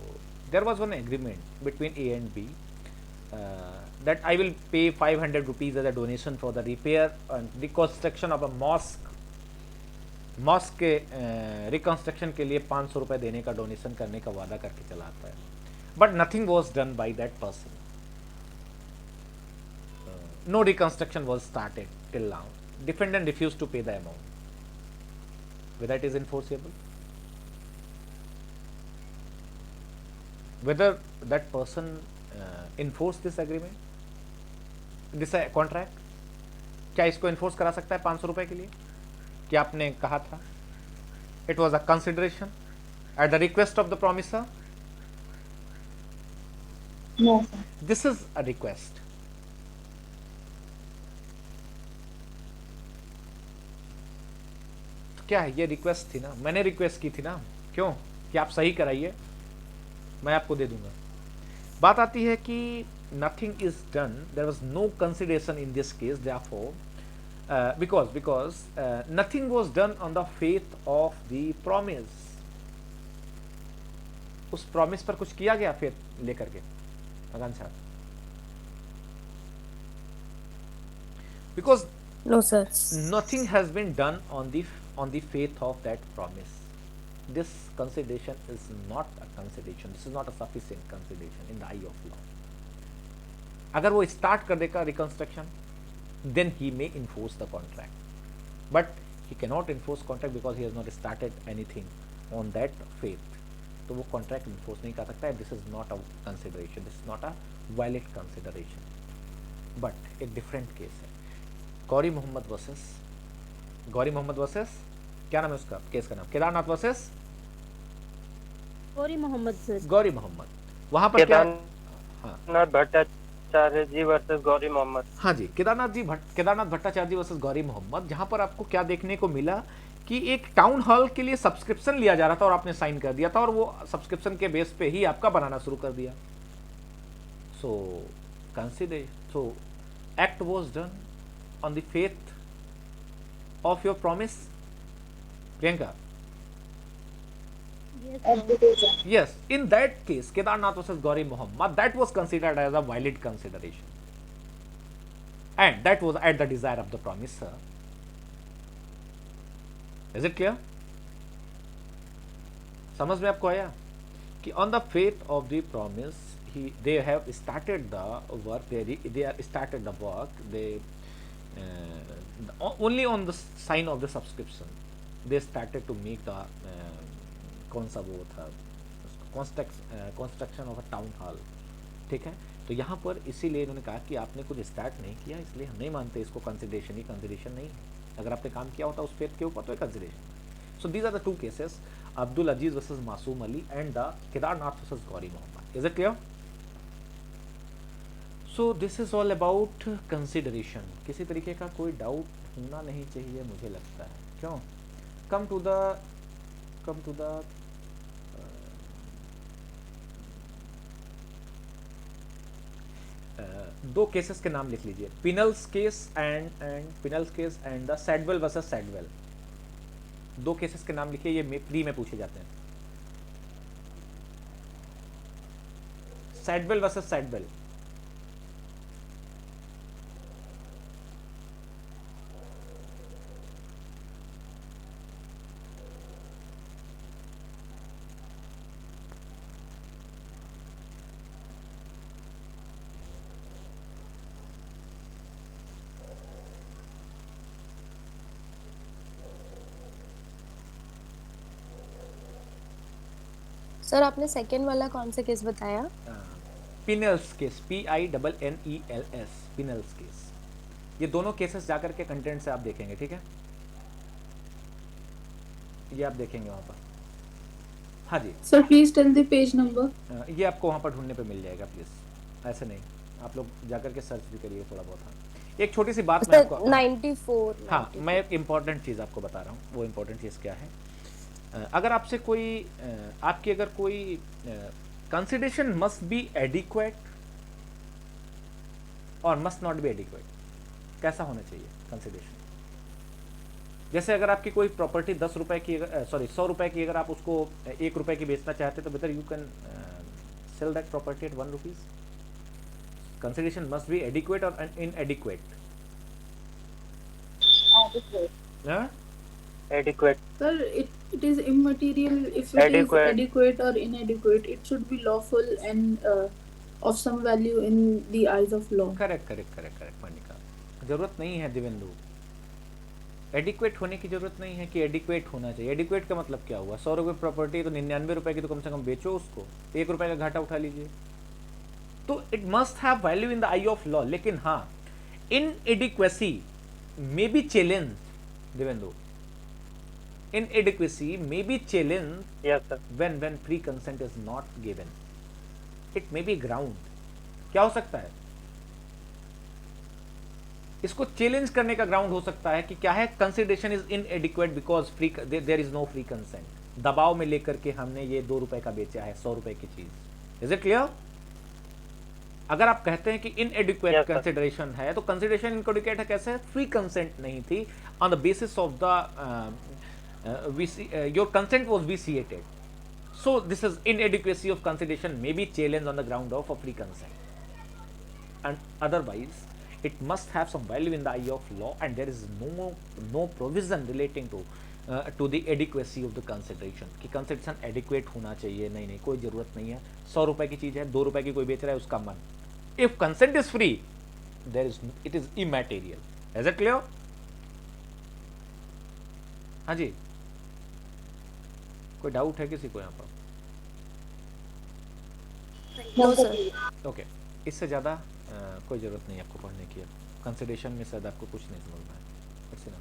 there was one agreement between A and B that I will pay 500 rupees as a donation for the repair and reconstruction of a mosque के रिकन्स्ट्रक्शन के लिए 500 रुपये देने का डोनेशन करने का वादा करके चला आता है, but nothing was done by that person. No reconstruction was started till now. Defendant refuse to pay the amount, whether it is enforceable, whether that person enforce this agreement, this contract, क्या इसको enforce करा सकता है 500 रुपए के लिए कि आपने कहा था? It was a consideration at the request of the promisor. No, sir. This is a request. तो क्या है, ये रिक्वेस्ट थी ना, मैंने रिक्वेस्ट की थी ना, क्यों कि आप सही कराइए, मैं आपको दे दूंगा। बात आती है कि nothing is done, there was no consideration in this case, therefore because nothing was done on the faith of the promise. उस प्रॉमिस पर कुछ किया गया फेथ लेकर के अगन साहब? Because No, sir. nothing has been done on the faith of that promise. This consideration is not a consideration. This is not a sufficient consideration in the eye of law. अगर वो start कर देगा reconstruction, then he may enforce the contract, but he cannot enforce contract because he has not started anything on that faith. तो वो contract enforce नहीं कर सकता है. This is not a consideration. This is not a valid consideration. But एक different case है, Gauri Mohammad versus क्या नाम है उसका केस का नाम? Kedarnath versus Gauri Mohammad sir. गौरी मोहम्मद। वहां पर क्या? हाँ भट्टाचार्य जी वर्सेस गौरी मोहम्मद। हाँ जी, केदारनाथ भट्टाचार्य जी वर्सेस गौरी मोहम्मद, जहां पर आपको क्या देखने को मिला कि एक टाउन हॉल के लिए सब्सक्रिप्शन लिया जा रहा था और आपने साइन कर दिया था और वो सब्सक्रिप्शन के बेस पे ही आपका बनाना शुरू कर दिया। So consider, so act was done on the faith of your promise, Priyanka? Yes, in that case, Kedarnath versus Gauri Muhammad, that was considered as a valid consideration, and that was at the desire of the promisor. Is it clear? समझ में आपको आया कि on the faith of the promise, they have started the work. They are started the work. They only on the sign of the subscription, they started to make the कौन सा वो था construction of a town hall, ठीक है। तो यहाँ पर इसीलिए इन्होंने कहा कि आपने कुछ स्टार्ट नहीं किया, इसलिए हम नहीं मानते इसको कंसिडरेशन ही कंसिडरेशन नहीं है। अगर आपने काम किया होता उस फेथ के ऊपर तो consideration. So these are the two cases, Abdul Aziz versus Masoom Ali and the Kedarnath versus Gauri Mohammad. Is it clear? So this is all about consideration. किसी तरीके का कोई डाउट होना नहीं चाहिए मुझे लगता है, क्यों? कम टू द दो केसेस के नाम लिख लीजिए, Pinnel's case and the Shadwell versus Shadwell. दो केसेस के नाम लिखिए, ये प्री में पूछे जाते हैं। सैडवेल वर्सेस सैडवेल, सर आपने सेकेंड वाला कौन सा केस बताया? पिनल्स केस, PINNELS, पिनल्स केस। ये दोनों केसेस जाकर के कंटेंट से आप देखेंगे, ठीक है? ये आप देखेंगे वहाँ पर। हाँ जी, Sir, please tell the page number. ये आपको वहाँ पर ढूंढने पे मिल जाएगा, प्लीज़। ऐसे नहीं, आप लोग जाकर के सर्च भी करिए थोड़ा बहुत। हाँ, एक छोटी सी बात मैं सर आपको, 94 हाँ, मैं एक इम्पॉर्टेंट चीज़ आपको बता रहा हूँ। वो इम्पॉर्टेंट चीज़ क्या है, अगर आपसे कोई आपकी अगर कोई कंसिडरेशन मस्ट बी एडिक्वेट और मस्ट नॉट बी एडिक्वेट, कैसा होना चाहिए कंसिडरेशन? जैसे अगर आपकी कोई प्रॉपर्टी 10 रुपए की, सॉरी 100 रुपए की, अगर आप उसको 1 रुपए की बेचना चाहते तो better you can sell that property eight 1 rupees. Consideration must be adequate और इनएडिक्वेट। Adequate. Sir, it is immaterial if it Adequate. is adequate or inadequate. It should be lawful and of some value in the eyes of law. Correct correct correct correct Manika, जरूरत नहीं है Divyendu, adequate होने की जरूरत नहीं है कि एडिक्वेट होना चाहिए। एडिक्वेट का मतलब क्या हुआ? 100 रुपये प्रॉपर्टी तो 99 रुपए की तो कम से कम बेचो उसको, 1 रुपए का घाटा उठा लीजिए। तो it must have value in the eye of law. लेकिन हाँ, inadequacy may be challenge, Divendu, inadequacy may be challenged Yes, sir. when free consent is not given. It may be ground. क्या हो सकता है? इसको चैलेंज करने का ground हो सकता है कि क्या है, consideration is inadequate because free, there is no free consent. दबाव में लेकर के हमने ये 2 रुपए का बेचा है 100 रुपए की चीज। Is it clear? अगर आप कहते हैं कि इनएडिक्वेट Yes, sir. कंसिडरेशन है तो कंसिडरेशन इनएडिक्वेट है कैसे? फ्री कंसेंट नहीं थी, on the basis of the your consent was vitiated. So this is inadequacy of consideration may be challenged on the ground of a free consent, and otherwise it must have some value in the eye of law, and there is no provision relating to the adequacy of the consideration कि consideration adequate होना चाहिए। नहीं नहीं, कोई जरूरत नहीं है। 100 रुपए की चीज है, 2 रुपए की कोई बेच रहा है, उसका मन। If consent is free, it is immaterial. Is it clear? हाँ जी, कोई डाउट है किसी को यहाँ पर? No sir. ओके, इससे ज़्यादा कोई ज़रूरत नहीं आपको पढ़ने की। कंसिडरेशन में शायद आपको कुछ नहीं समझना है। ऐसे ना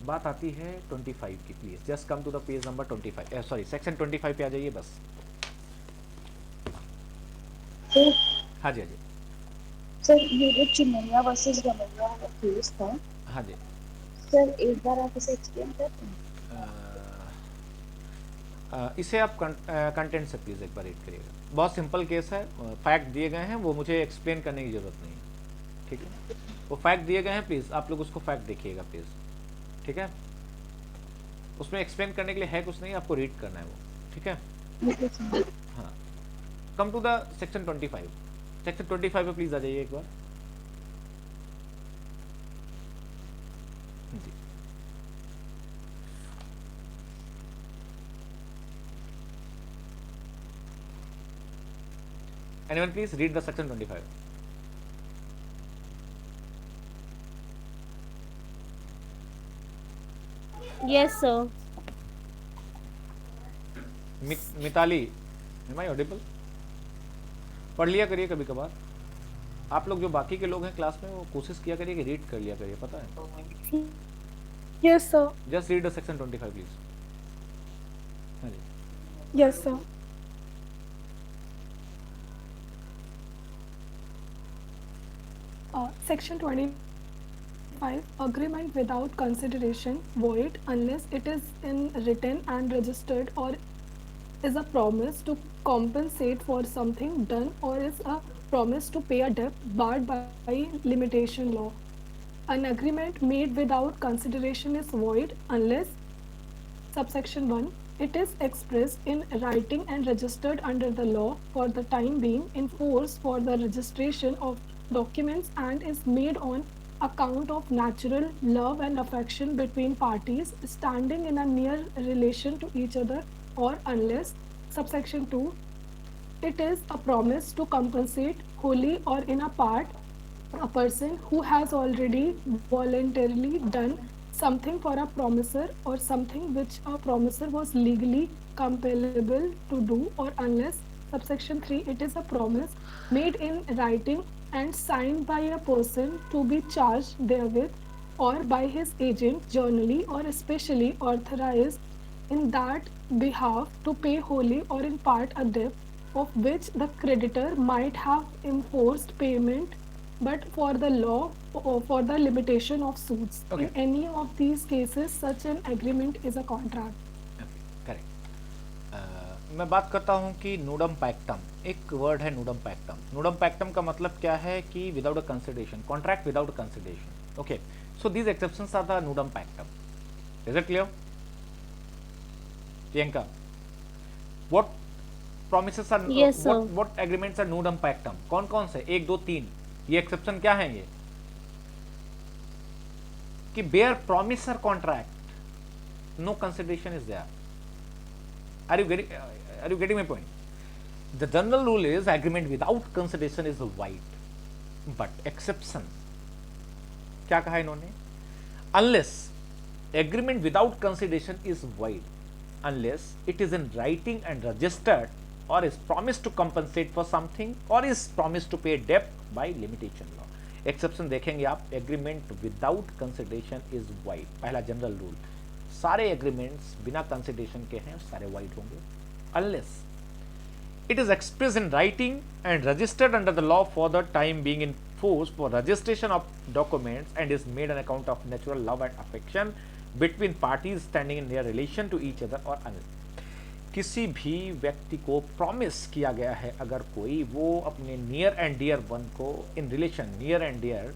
बात आती है 25 की। Please just come to the page number 25, sorry section 25 पे आ जाइए बस। हाँ जी, हाँ जी, सर ये जो चिन्नैया वर्सेस रमैया वाला केस था, हाँ जी। सर एक बार आप इसे एक्सप्लेन करते हैं? इसे आप कंटेंट से प्लीज़ एक बार रीड करिएगा। बहुत सिंपल केस है, फैक्ट दिए गए हैं, वो मुझे एक्सप्लेन करने की ज़रूरत नहीं है, ठीक है? वो फैक्ट दिए गए हैं, प्लीज़ आप लोग उसको फैक्ट देखिएगा प्लीज़, ठीक है? उसमें एक्सप्लेन करने के लिए है कुछ नहीं, आपको रीड करना है वो, ठीक है? हाँ, come to the section 25। Section 25 पे प्लीज़ आ जाइए एक बार। जी, anyone please read the section 25. Yes, sir. Mitali, am I audible? पढ़ लिया करिए कभी कभार। आप लोग जो बाकी के लोग हैं क्लास में, वो कोशिश किया करिए कि रीड कर लिया करिए, पता है? Yes, sir. Just read the section 25 please. हाँ जी, Yes, sir. Section 25, agreement without consideration void unless it is in written and registered, or is a promise to compensate for something done, or is a promise to pay a debt barred by limitation law. An agreement made without consideration is void unless, subsection 1, it is expressed in writing and registered under the law for the time being in force for the registration of documents, and is made on account of natural love and affection between parties standing in a near relation to each other, or unless, subsection 2, it is a promise to compensate wholly or in a part a person who has already voluntarily done something for a promisor, or something which a promisor was legally compellable to do, or unless subsection 3 it is a promise made in writing and signed by a person to be charged therewith, or by his agent journally or especially authorized in that behalf to pay wholly or in part a debt of which the creditor might have enforced payment, but for the law or for the limitation of suits. Okay. In any of these cases, such an agreement is a contract. Correct. मैं बात करता हूँ कि नूडम पैक्टम, एक word है नूडम पैक्टम। नूडम पैक्टम का मतलब क्या है कि without a consideration, contract without consideration. Okay, so these exceptions are the nudum pactum. Is it clear Priyanka? What promises are Yes, sir. what agreements are nudum pactum? कौन कौन से? 1 2 3 ये एक्सेप्शन क्या है? ये कि बेयर प्रॉमिस और contract, no consideration is there. Are you getting my point? The general rule is agreement without consideration is void, but exception क्या कहा इन्होंने? Unless agreement without consideration is void, unless it is in writing and registered, or is promised to compensate for something, or is promised to pay debt by limitation law. Exception देखेंगे आप, agreement without consideration is wide, पहला general rule. सारे agreements बिना consideration के हैं, सारे wide होंगे। Unless it is expressed in writing and registered under the law for the time being in force for registration of documents, and is made on account of natural love and affection between parties standing in near relation to each other, or किसी भी व्यक्ति को promise किया गया है अगर कोई, वो अपने नियर एंड डियर वन को in relation, near and dear,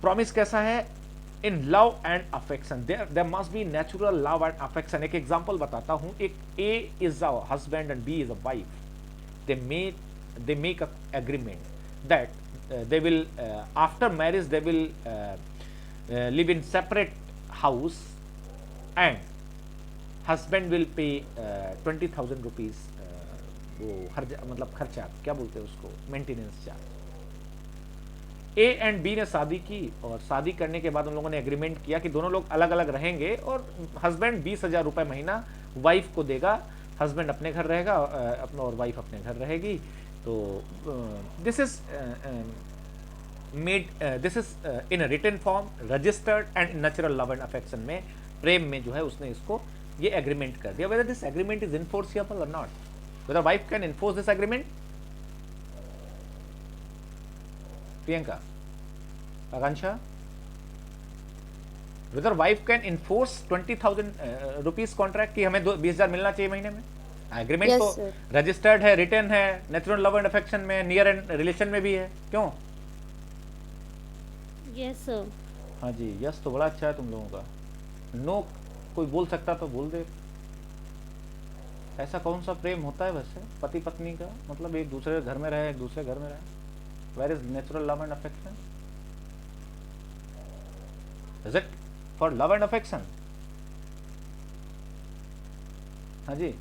promise कैसा है? In love and affection, there must be natural love and affection. एक एग्जांपल बताता हूं, एक A is a husband and B is a wife, they make a agreement that they will after marriage they will live in separate house, and husband will pay 20,000 rupees, वो मतलब खर्चा, क्या बोलते हैं उसको, maintenance charge. A and B ने शादी की, और शादी करने के बाद उन लोगों ने एग्रीमेंट किया कि दोनों लोग अलग अलग रहेंगे, और हस्बैंड 20,000 रुपये महीना वाइफ को देगा, हस्बैड अपने घर रहेगा अपना, और वाइफ अपने घर रहेगी। तो this is made, this is in a written form, registered and natural love and affection में, प्रेम में जो है उसने इसको ये एग्रीमेंट कर दिया। Whether this agreement is enforceable और नॉट, whether wife can enforce this agreement? Priyanka, Akanksha, whether wife can enforce 20,000 rupees contract की हमें 20,000 मिलना चाहिए महीने में? एग्रीमेंट Yes, तो sir. रजिस्टर्ड है, रिटर्न है, नेचुरल लव एंड अफेक्शन में, नियर एंड रिलेशन में भी है, क्यों? Yes, sir. हाँ जी, यस तो बड़ा अच्छा है तुम लोगों का। नो कोई बोल सकता तो बोल दे। ऐसा कौन सा प्रेम होता है वैसे पति पत्नी का? मतलब एक दूसरे घर में रहे, एक दूसरे घर में रहे। Where is natural love and affection? Is it for love and affection? हाँ जी,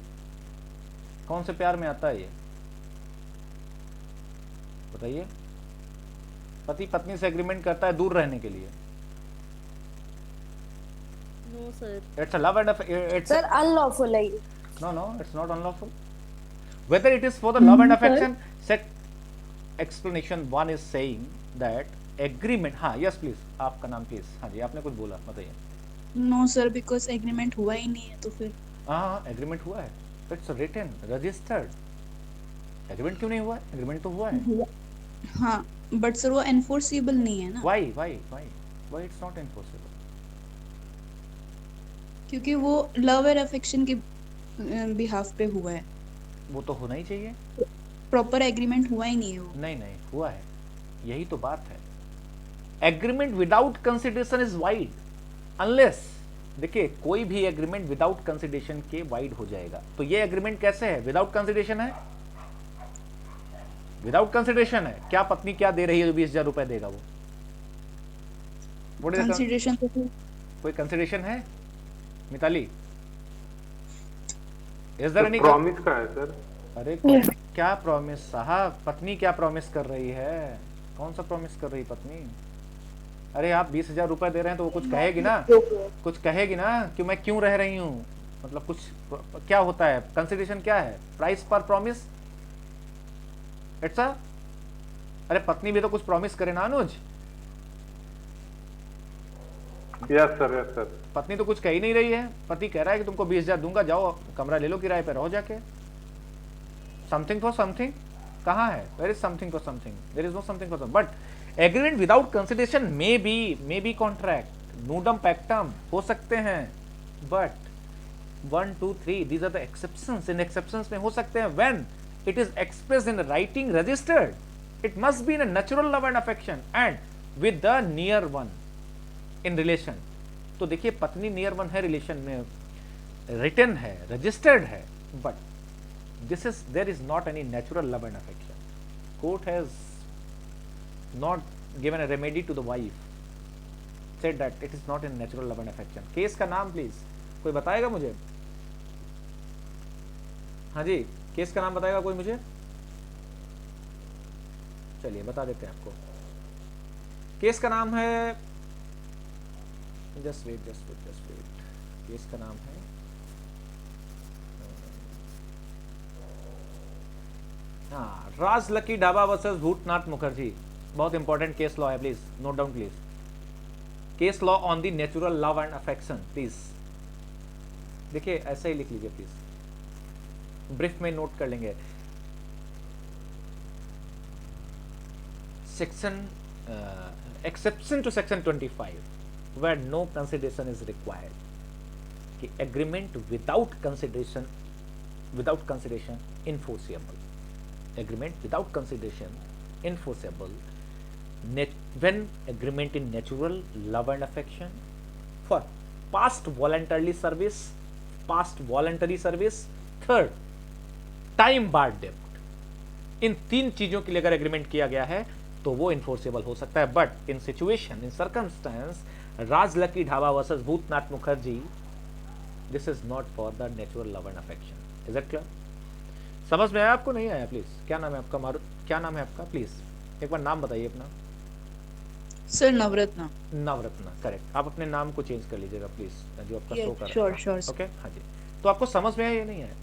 कौन से प्यार में आता है ये बताइए? पति पत्नी से एग्रीमेंट करता है दूर रहने के लिए। No, sir. It's a love and it's Sir, unlawful है ये. no, it's not unlawful. Whether it is for the love and affection, set explanation one is saying that agreement. हाँ, yes please, आपका नाम please। हाँ जी, आपने कुछ बोला, बताइए। नो सर, बिकॉज एग्रीमेंट हुआ ही नहीं है तो फिर। हाँ, एग्रीमेंट हुआ है, इट्स रिटन, रजिस्टर्ड। एग्रीमेंट क्यों नहीं हुआ है? एग्रीमेंट तो हुआ है। हाँ, बट सर वो एनफोर्सेबल नहीं है ना। Why it's not enforceable? क्योंकि वो लव एंड अफेक्शन के बिहाफ पे हुआ है, वो तो होना ही चाहिए। प्रॉपर एग्रीमेंट हुआ ही नहीं है वो। नहीं हुआ है, यही तो बात है। Agreement without consideration is wide, unless, देखिए कोई भी एग्रीमेंट विदाउट कंसिडरेशन के वाइड हो जाएगा। तो ये एग्रीमेंट कैसे है? विदाउट कंसिडरेशन है, विदाउट कंसिडरेशन है। क्या पत्नी क्या दे रही है जो 20,000 रुपए देगा वो? कंसिडरेशन तो कोई कंसिडरेशन है Mitali? Is there any promise का है सर? अरे क्या प्रॉमिस साहब? पत्नी क्या प्रॉमिस कर रही है? कौन सा प्रॉमिस कर रही पत्नी? अरे आप 20,000 रुपए दे रहे हैं तो वो कुछ कहेगी ना, कुछ कहेगी ना कि मैं क्यों रह रही हूँ, मतलब कुछ क्या होता है, कंसिडरेशन क्या है, प्राइस पर प्रॉमिस, इट्स अ, अरे पत्नी भी तो कुछ प्रॉमिस करे ना अनुज, यस सर। पत्नी तो कुछ कह ही नहीं रही है, पति कह रहा है कि तुमको 20,000 दूंगा, जाओ कमरा ले लो किराए पे, रहो जाके। समथिंग फॉर समथिंग कहाँ है, where is something for something, there is no something for something. But agreement without consideration may be contract, nudum pactum हो सकते हैं, but 1 2 3 these are the exceptions, इन exceptions में हो सकते हैं when it is expressed in writing registered, it must be in a natural love and affection and with the near one in relation। तो देखिए पत्नी नियर वन है, relation में, रिटन है, रजिस्टर्ड है, but this is, there is not any natural love and affection. Court has not given a remedy to the wife, said that it is not in natural love and affection। Case का नाम please कोई बताएगा मुझे, हाँ जी case का नाम बताएगा कोई मुझे, चलिए बता देते हैं आपको। केस का नाम है, जस्ट वेट, केस का नाम है हाँ, राज लकी ढाबा वर्सेस भूतनाथ मुखर्जी। बहुत इंपॉर्टेंट केस लॉ है, please note down please. Case law on the natural love and affection, please देखिए ऐसे ही लिख लीजिए प्लीज, ब्रीफ में नोट कर लेंगे। Section exception to section 25 where no consideration is required, कि agreement without consideration enforceable, agreement without consideration enforceable when agreement in natural love and affection for past voluntary service, third time barred debt। इन 3 चीजों के लिए अगर agreement किया गया है तो वो इन्फोर्सेबल हो सकता है, but in situation, in circumstance Raj Lucky Dhaba versus Bhutnath Mukherjee, this is not for the natural love and affection. Is it clear? समझ में आया आपको, नहीं आया प्लीज? क्या नाम है आपका, क्या नाम है आपका, प्लीज एक बार नाम बताइए अपना। सर नवरत्ना। नवरत्ना, करेक्ट। आप अपने नाम को चेंज कर लीजिएगा प्लीज, जो आपका शो कर रहा है। श्योर ओके, हाँ जी। तो आपको समझ में आया या नहीं आया?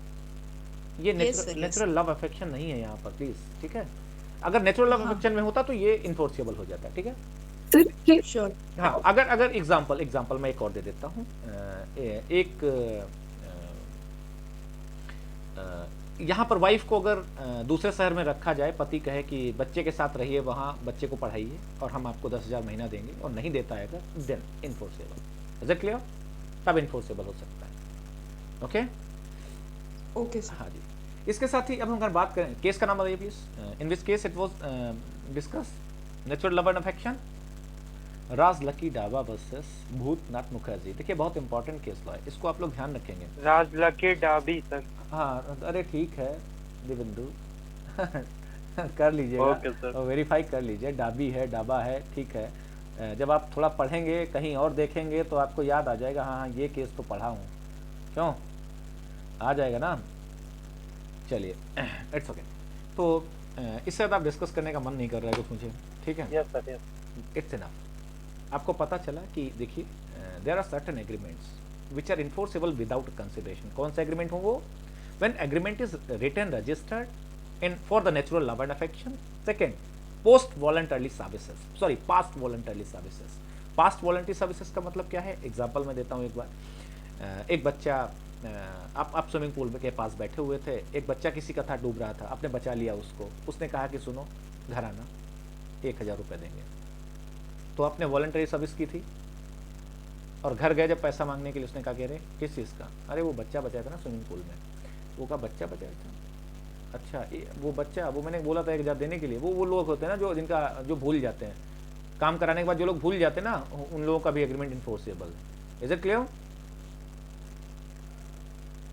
ये नेचुरल लव अफेक्शन नहीं है यहाँ पर, प्लीज, ठीक है? अगर नेचुरल लव अफेक्शन में होता तो ये इन्फोर्सेबल हो जाता है, ठीक है? श्योर। हाँ, अगर एग्जांपल मैं एक और दे देता हूँ। यहाँ पर वाइफ को अगर दूसरे शहर में रखा जाए, पति कहे कि बच्चे के साथ रहिए, वहाँ बच्चे को पढ़ाइए और हम आपको 10,000 महीना देंगे, और नहीं देता है अगर, then enforceable. Is it clear? तब इन्फोर्सेबल हो सकता है। Okay okay sir. हाँ जी। इसके साथ ही अब हम अगर बात करें, केस का नाम बताइए please. In which case it was discuss natural love and affection, Raj Lucky Dhaba versus Bhutnath Mukherjee. देखिए बहुत इंपॉर्टेंट केस लॉ है, इसको आप लोग ध्यान रखेंगे। राज लकी डाबी सर। हाँ, अरे ठीक है दिविंदु कर लीजिएगा, okay, वेरीफाई कर लीजिए। डाबी है, डाबा है, ठीक है। जब आप थोड़ा पढ़ेंगे, कहीं और देखेंगे तो आपको याद आ जाएगा, हाँ ये केस तो पढ़ा हूँ, क्यों आ जाएगा ना। चलिए इट्स ओके। तो इससे ज़्यादा डिस्कस करने का मन नहीं कर रहा है कुछ मुझे, ठीक है? Yes sir, yes. It's enough. आपको पता चला कि देखिए there are certain agreements which are enforceable without consideration. कौन सा एग्रीमेंट हो वो? When agreement is written registered in for the natural love and affection. Second, past voluntary services. Past voluntary services का मतलब क्या है? एग्जाम्पल मैं देता हूँ एक बार। एक बच्चा, आप स्विमिंग पूल के पास बैठे हुए थे, एक बच्चा किसी का था, डूब रहा था, आपने बचा लिया उसको। उसने कहा कि सुनो घर आना, 1,000 रुपये देंगे। तो आपने वॉलंटरी सर्विस की थी, और घर गए जब पैसा मांगने के लिए, उसने कहा कह रहे किस चीज़ का? अरे वो बच्चा बचाया था ना स्विमिंग पूल में। वो कहा बच्चा बचाया था, अच्छा वो बच्चा, वो मैंने बोला था 1,000 देने के लिए। वो लोग होते हैं ना जो भूल जाते हैं, काम कराने के बाद जो लोग भूल जाते हैं ना, उन लोगों का भी agreement enforceable. Is it clear?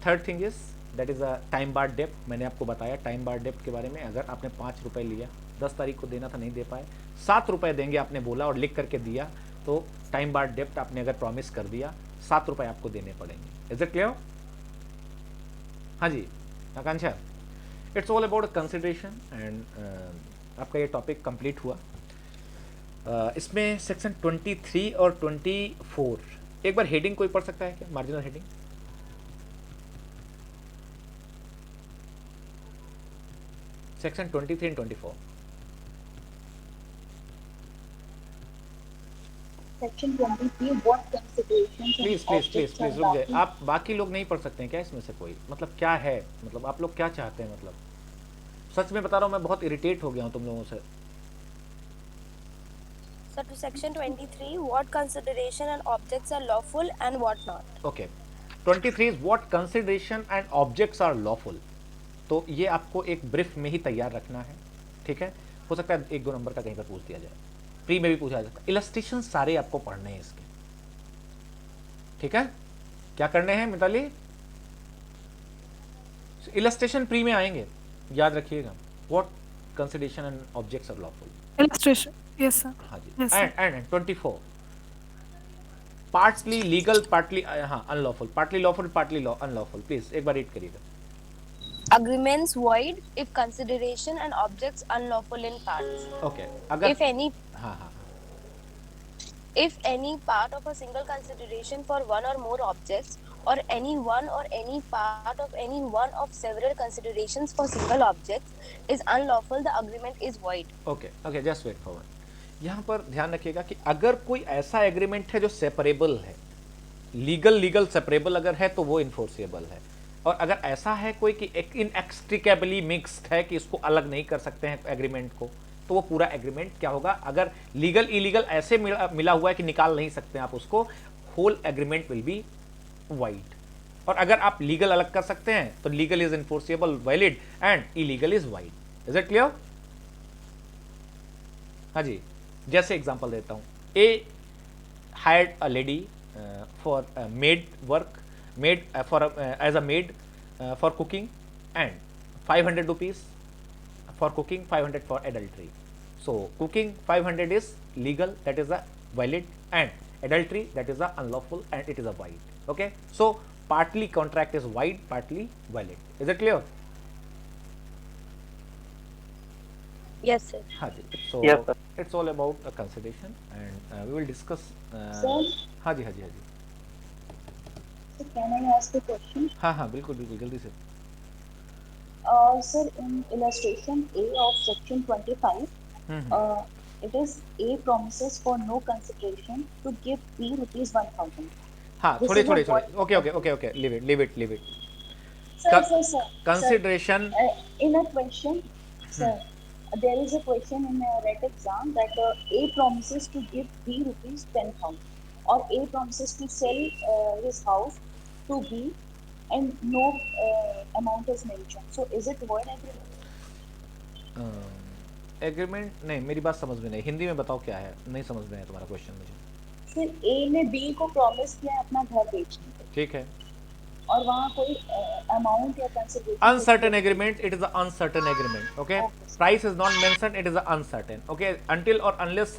Third thing is that is a time barred डेप्ट। मैंने आपको बताया टाइम बार्ड डेप्ट के बारे में। अगर आपने 5 रुपये लिया, 10 तारीख को देना था, नहीं दे पाए, 7 रुपये देंगे आपने बोला और लिख करके दिया, तो टाइम बार्ड डेप्ट आपने अगर प्रॉमिस कर दिया, 7 रुपये आपको देने पड़ेंगे। Is it clear? हाँ जी Akanksha, it's all about consideration and आपका ये टॉपिक कंप्लीट हुआ। इसमें सेक्शन 23 और 24, एक बार हेडिंग कोई पढ़ सकता है क्या? Marginal heading section 23 and 24। Section 23, what considerations and please please please objects are please रुक जाए, lawful? आप बाकी लोग नहीं पढ़ सकते हैं क्या इसमें से कोई? मतलब क्या है, मतलब आप लोग क्या चाहते हैं? मतलब सच में बता रहा हूँ, मैं बहुत इरिटेट हो गया हूँ तुम लोगों से। So to section 23, what consideration and objects are lawful and what not? Okay, 23 is what consideration and objects are lawful. तो ये आपको एक ब्रीफ में ही तैयार रखना है, ठीक है? हो सकता है 1-2 नंबर का कहीं पर पूछ दिया जाए, प्री में भी पूछा जा सकता है। इलस्ट्रेशन सारे आपको पढ़ने हैं इसके, ठीक है? क्या करने हैं मिताली? इलस्ट्रेशन प्री में आएंगे, याद रखिएगा। What consideration and objects are lawful. Illustration. Yes, sir. हाँ जी। Yes, sir. And 24 partly legal, partly हाँ unlawful, partly lawful, partly unlawful. Please एक बार रीड करिएगा। Agreements void if consideration and objects unlawful in parts. Okay, अगर If any part of a single consideration for one or more objects or any one or any part of any one of several considerations for single objects is unlawful, the agreement is void. Okay okay, just wait for one. यहाँ पर ध्यान रखिएगा कि अगर कोई ऐसा agreement है जो सेपरेबल है, लीगल सेपरेबल अगर है तो वो इन्फोर्सेबल है, और अगर ऐसा है कोई कि एक इनएक्सट्रिकेबली मिक्स्ड है कि इसको अलग नहीं कर सकते हैं एग्रीमेंट को, तो वो पूरा एग्रीमेंट क्या होगा? अगर लीगल इलीगल ऐसे मिला हुआ है कि निकाल नहीं सकते आप उसको, whole agreement will be void. और अगर आप लीगल अलग कर सकते हैं तो legal is enforceable, valid, and illegal is void. Is it clear? हाँ जी, जैसे एग्जांपल देता हूँ, A hired a lady for maid work, maid for as a maid for cooking, and 500 rupees for cooking, 500 for adultery. So cooking 500 is legal, that is a valid, and adultery that is a unlawful and it is a void. Okay, so partly contract is void, partly valid. Is it clear? Yes, sir. हाँ जी, so Yes, sir. it's all about a consideration and we will discuss Sir? हाँ जी हाँ जी हाँ जी, So can I ask a question? हाँ हाँ बिल्कुल बिल्कुल, जल्दी से। Sir, in illustration A of section 25, it is A promises for no consideration to give B rupees 1,000. हाँ This थोड़ी is थोड़ी a थोड़ी, what- okay okay okay okay, leave it। Sir. Consideration, In a question, sir, there is a question in a RET exam that A promises to give B rupees 10,000, or A promises to sell his house to B, and no amount is mentioned. So is it void agreement? Agreement नहीं, मेरी बात समझ में नहीं, हिंदी में बताओ क्या है, नहीं समझ में है तुम्हारा क्वेश्चन मुझे। फिर A ने B को प्रॉमिस किया है अपना घर बेचने को, ठीक है, और वहाँ कोई अमाउंट या consideration uncertain agreement, it is an uncertain agreement. Okay, Okay. price is not mentioned, it is a uncertain. Okay, until or unless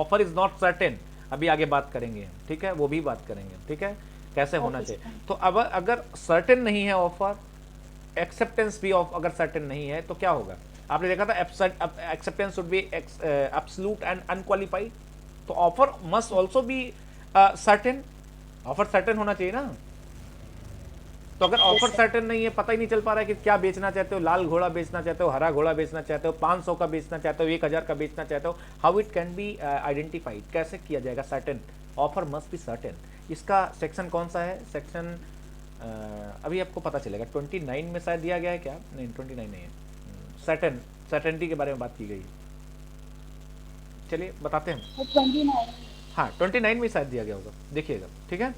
offer is not certain, अभी आगे बात करेंगे, ठीक है, वो भी बात करेंगे, ठीक है, कैसे होना चाहिए। तो अब अगर सर्टेन नहीं है ऑफर, एक्सेप्टेंस भी ऑफ अगर सर्टेन नहीं है तो क्या होगा? आपने देखा था acceptance should be absolute and unqualified, तो offer must also be certain, offer certain होना चाहिए ना। तो अगर ऑफर सर्टेन नहीं है, पता ही नहीं चल पा रहा है कि क्या बेचना चाहते हो, लाल घोड़ा बेचना चाहते हो, हरा घोड़ा बेचना चाहते हो, 500 का बेचना चाहते हो, 1000 का बेचना चाहते हो, how it can be identified, कैसे किया जाएगा certain? Offer must be certain. इसका सेक्शन कौन सा है? सेक्शन अभी आपको पता चलेगा, 29 में शायद दिया गया है क्या? नहीं 29 नहीं है, सर्टेनिटी के बारे में बात की गई। चलिए बताते हैं, 29। हाँ 29 में शायद दिया गया होगा, देखिएगा, ठीक है।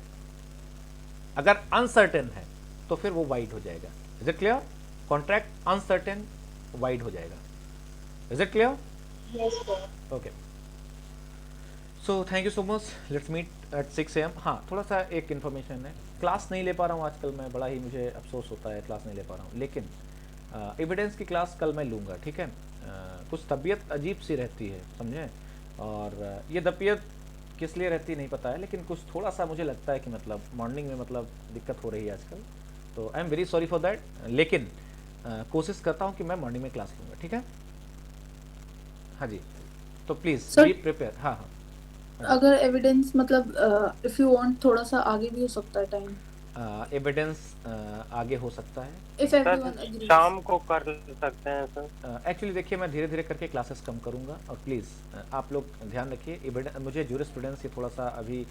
अगर अनसर्टेन है तो फिर वो वाइड हो जाएगा। Is it clear? Contract uncertain void हो जाएगा। Is it clear? Yes, sir. Okay, so thank you so much, let's meet at 6 AM। हाँ थोड़ा सा एक इन्फॉर्मेशन है, क्लास नहीं ले पा रहा हूँ आजकल मैं, बड़ा ही मुझे अफसोस होता है क्लास नहीं ले पा रहा हूँ, लेकिन एविडेंस की क्लास कल मैं लूँगा, ठीक है। कुछ तबीयत अजीब सी रहती है, समझे, और ये तबीयत किस लिए रहती नहीं पता है, लेकिन कुछ थोड़ा सा मुझे लगता है कि मतलब मॉर्निंग में मतलब दिक्कत हो रही है आजकल, तो आई am very sorry for that, लेकिन कोशिश करता हूँ कि मैं मॉर्निंग में क्लास लूँगा, ठीक है। हाँ जी, तो प्लीज़ Sir? Be prepare. हाँ हाँ, अगर एविडेंस मतलब इफ यू वांट थोड़ा सा आगे भी हो सकता है टाइम। एविडेंस आगे हो सकता है. If everyone sir agrees. शाम को कर सकते हैं सर. एक्चुअली देखिए मैं धीरे धीरे करके क्लासेस कम करूंगा और प्लीज़ आप लोग ध्यान रखिए. मुझे जूरिस्प्रूडेंस ये थोड़ा सा अभी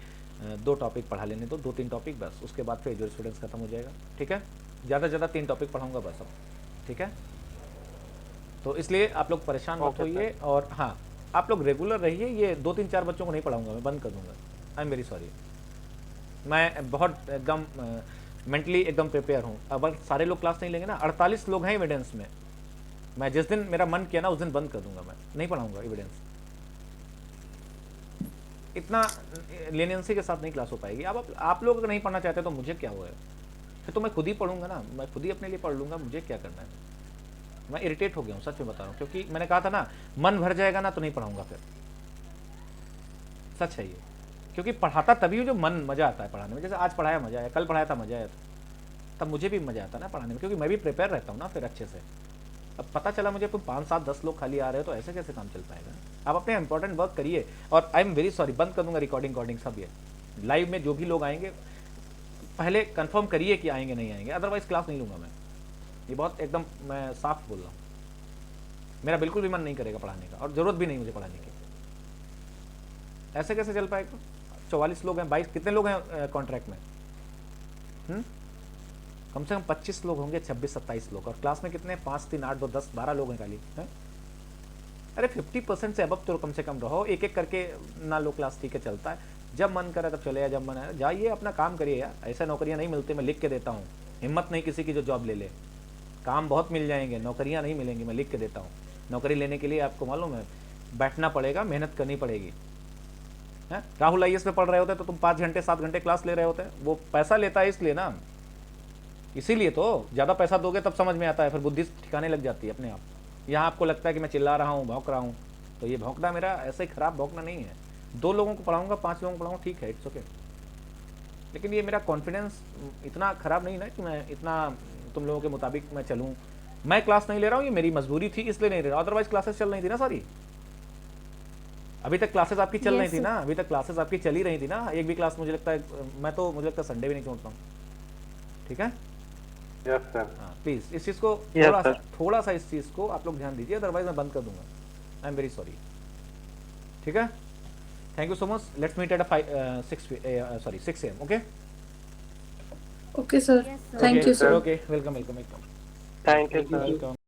2 टॉपिक पढ़ा लेने दो, 2-3 टॉपिक बस, उसके बाद फिर जूरिस्प्रूडेंस खत्म हो जाएगा. ठीक है, ज़्यादा से ज़्यादा 3 टॉपिक पढ़ाऊंगा बस अब. ठीक है, तो इसलिए आप लोग परेशान मत Okay, होइए. और हाँ, आप लोग रेगुलर रहिए. ये 2-3-4 बच्चों को नहीं पढ़ाऊंगा, मैं बंद कर दूंगा. I am very sorry. मैं बहुत एकदम मेंटली एकदम प्रिपेयर हूँ. अब सारे लोग क्लास नहीं लेंगे ना, 48 लोग हैं एविडेंस में. मैं जिस दिन मेरा मन किया ना उस दिन बंद कर दूंगा. मैं नहीं पढ़ाऊंगा एविडेंस. इतना लेनियंसी के साथ नहीं क्लास हो पाएगी. अब आप लोग अगर नहीं पढ़ना चाहते तो मुझे क्या हुआ है, फिर तो मैं खुद ही पढ़ूंगा ना. मैं खुद ही अपने लिए पढ़ लूंगा. मुझे क्या करना है. मैं इरिटेट हो गया हूँ, सच में बता रहा हूँ. क्योंकि मैंने कहा था ना, मन भर जाएगा ना तो नहीं पढ़ाऊंगा फिर. सच है ये. क्योंकि पढ़ाता तभी हो जो मन मजा आता है पढ़ाने में. जैसे आज पढ़ाया मजा आया, कल पढ़ाया था मजा आया, तब मुझे भी मजा आता है ना पढ़ाने में, क्योंकि मैं भी प्रिपेयर रहता हूँ ना फिर अच्छे से. अब पता चला मुझे 5-7-10 लोग खाली आ रहे हो तो ऐसे कैसे काम चल पाएगा. आप अपने इंपॉर्टेंट वर्क करिए. और आई एम वेरी सॉरी, बंद कर दूंगा रिकॉर्डिंग सब. ये लाइव में जो भी लोग आएंगे पहले कंफर्म करिए कि आएंगे नहीं आएंगे, अदरवाइज क्लास नहीं लूंगा मैं. ये बहुत एकदम मैं साफ बोल रहा हूँ. मेरा बिल्कुल भी मन नहीं करेगा पढ़ाने का और ज़रूरत भी नहीं मुझे पढ़ाने की. ऐसे कैसे चल पाएगा. 44 लोग हैं, 22 कितने लोग हैं कॉन्ट्रैक्ट में. कम से कम 25 लोग होंगे, 26-27 लोग. और क्लास में कितने, 5, 3, 8, 2, 10, 12 लोग हैं खाली. हैं? अरे 50% से अब तो कम से कम रहो. एक एक करके ना लो क्लास. ठीक है, चलता है. जब मन करे तब चले जाए, जब मन आए जाइए, अपना काम करिए यार. ऐसा नौकरियां नहीं मिलती, मैं लिख के देता हूँ. हिम्मत नहीं किसी की जो जॉब ले ले. काम बहुत मिल जाएंगे, नौकरियां नहीं मिलेंगी, मैं लिख के देता हूँ. नौकरी लेने के लिए आपको मालूम है बैठना पड़ेगा, मेहनत करनी पड़ेगी. है, राहुल आईएएस में पढ़ रहे होते तो तुम 5 घंटे 7 घंटे क्लास ले रहे होते. वो पैसा लेता है इसलिए ना, इसीलिए तो. ज़्यादा पैसा दोगे तब समझ में आता है, फिर बुद्धि ठिकाने लग जाती है अपने आप. यहाँ आपको लगता है कि मैं चिल्ला रहा हूँ, भौंक रहा हूँ, तो ये भौंकना मेरा ऐसे ही खराब भौंकना नहीं है. 2 लोगों को पढ़ाऊंगा, 5 लोगों को पढ़ाऊंगा, ठीक है, इट्स ओके. लेकिन ये मेरा कॉन्फिडेंस इतना खराब नहीं ना कि मैं इतना तुम लोगों के मुताबिक मैं चलूँ. मैं क्लास नहीं ले रहा हूँ, ये मेरी मजबूरी थी इसलिए नहीं ले रहा. अदरवाइज क्लासेस चल रही थी ना सारी. अभी तक क्लासेस आपकी चल रही थी ना, अभी तक क्लासेस आपकी चल ही रही थी ना. एक भी क्लास मुझे लगता है, मैं तो मुझे लगता है संडे भी नहीं छोड़ता हूँ. ठीक है. Yes sir. हाँ प्लीज़ इस चीज़ को थोड़ा सा इस चीज़ को आप लोग ध्यान दीजिए, अदरवाइज मैं बंद कर दूंगा. I am very sorry. ठीक है, thank you so much. Let's meet at 6 AM. Okay. Okay, sir. Yes, sir. Thank you, sir. Okay, welcome. Thank you, sir. Welcome.